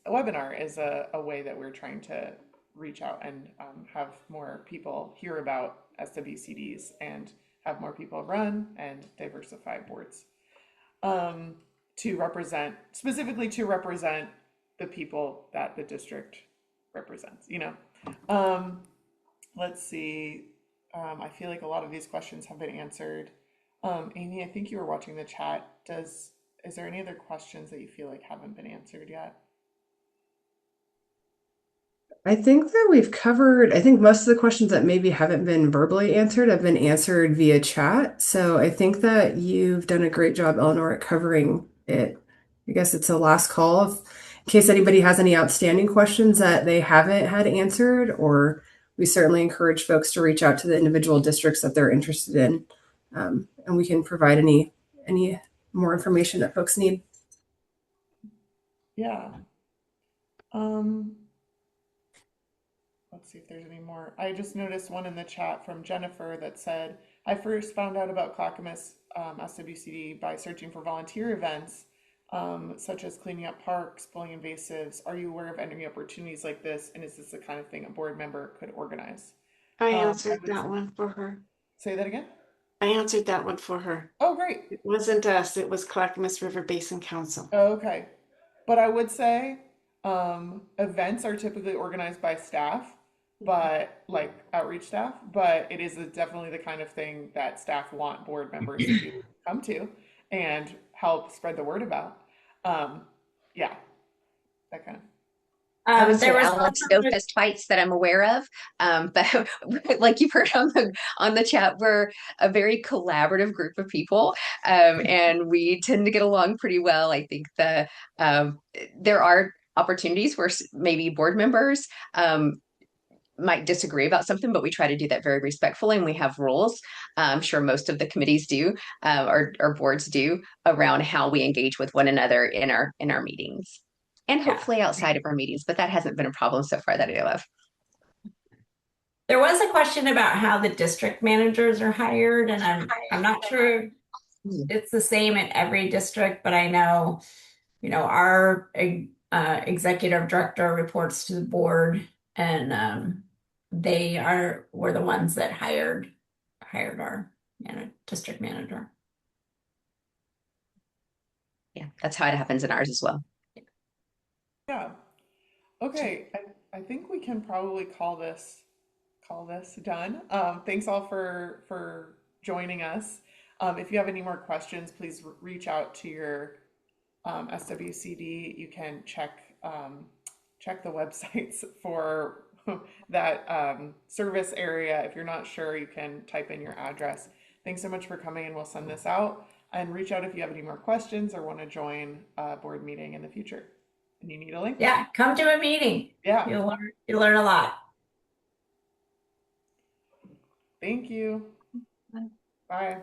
webinar is a way that we're trying to reach out and have more people hear about SWCDs and have more people run and diversify boards to represent, specifically to represent the people that the district represents, Let's see. I feel like a lot of these questions have been answered. Amy, I think you were watching the chat. Is there any other questions that you feel like haven't been answered yet? I think that we've covered, I think most of the questions that maybe haven't been verbally answered have been answered via chat. So I think that you've done a great job, Eleanor, at covering it. I guess it's a last call in case anybody has any outstanding questions that they haven't had answered, or we certainly encourage folks to reach out to the individual districts that they're interested in. And we can provide any more information that folks need. Yeah. Um, let's see if there's any more. I just noticed one in the chat from Jennifer that said, I first found out about Clackamas SWCD by searching for volunteer events, such as cleaning up parks, pulling invasives. Are you aware of any opportunities like this? And is this the kind of thing a board member could organize? I I answered would that one for her. say that again. I answered that one for her. Oh, great. It wasn't us, it was Clackamas River Basin Council. Oh, okay. But I would say events are typically organized by staff, but like outreach staff, but it is definitely the kind of thing that staff want board members to come to and help spread the word about. Yeah, that kind of. I would There say was Alex, also no fist fights that I'm aware of. But like you've heard on the chat, we're a very collaborative group of people, and we tend to get along pretty well. I think there are opportunities where maybe board members might disagree about something, but we try to do that very respectfully, and we have rules. I'm sure most of the committees do, or boards do, around how we engage with one another in our meetings, and hopefully outside of our meetings. But that hasn't been a problem so far that I know of. There was a question about how the district managers are hired, and I'm not sure it's the same in every district, but I know, our executive director reports to the board, and we're the ones that hired our district manager. Yeah, that's how it happens in ours as well. Yeah. Okay. I think we can probably call this done. Thanks all for joining us. If you have any more questions, please reach out to your SWCD. You can check the websites for that service area. If you're not sure, you can type in your address. Thanks so much for coming, and we'll send this out. And reach out if you have any more questions or want to join a board meeting in the future. And you need a link? Yeah, come to a meeting. Yeah. You'll learn a lot. Thank you. Bye. Bye.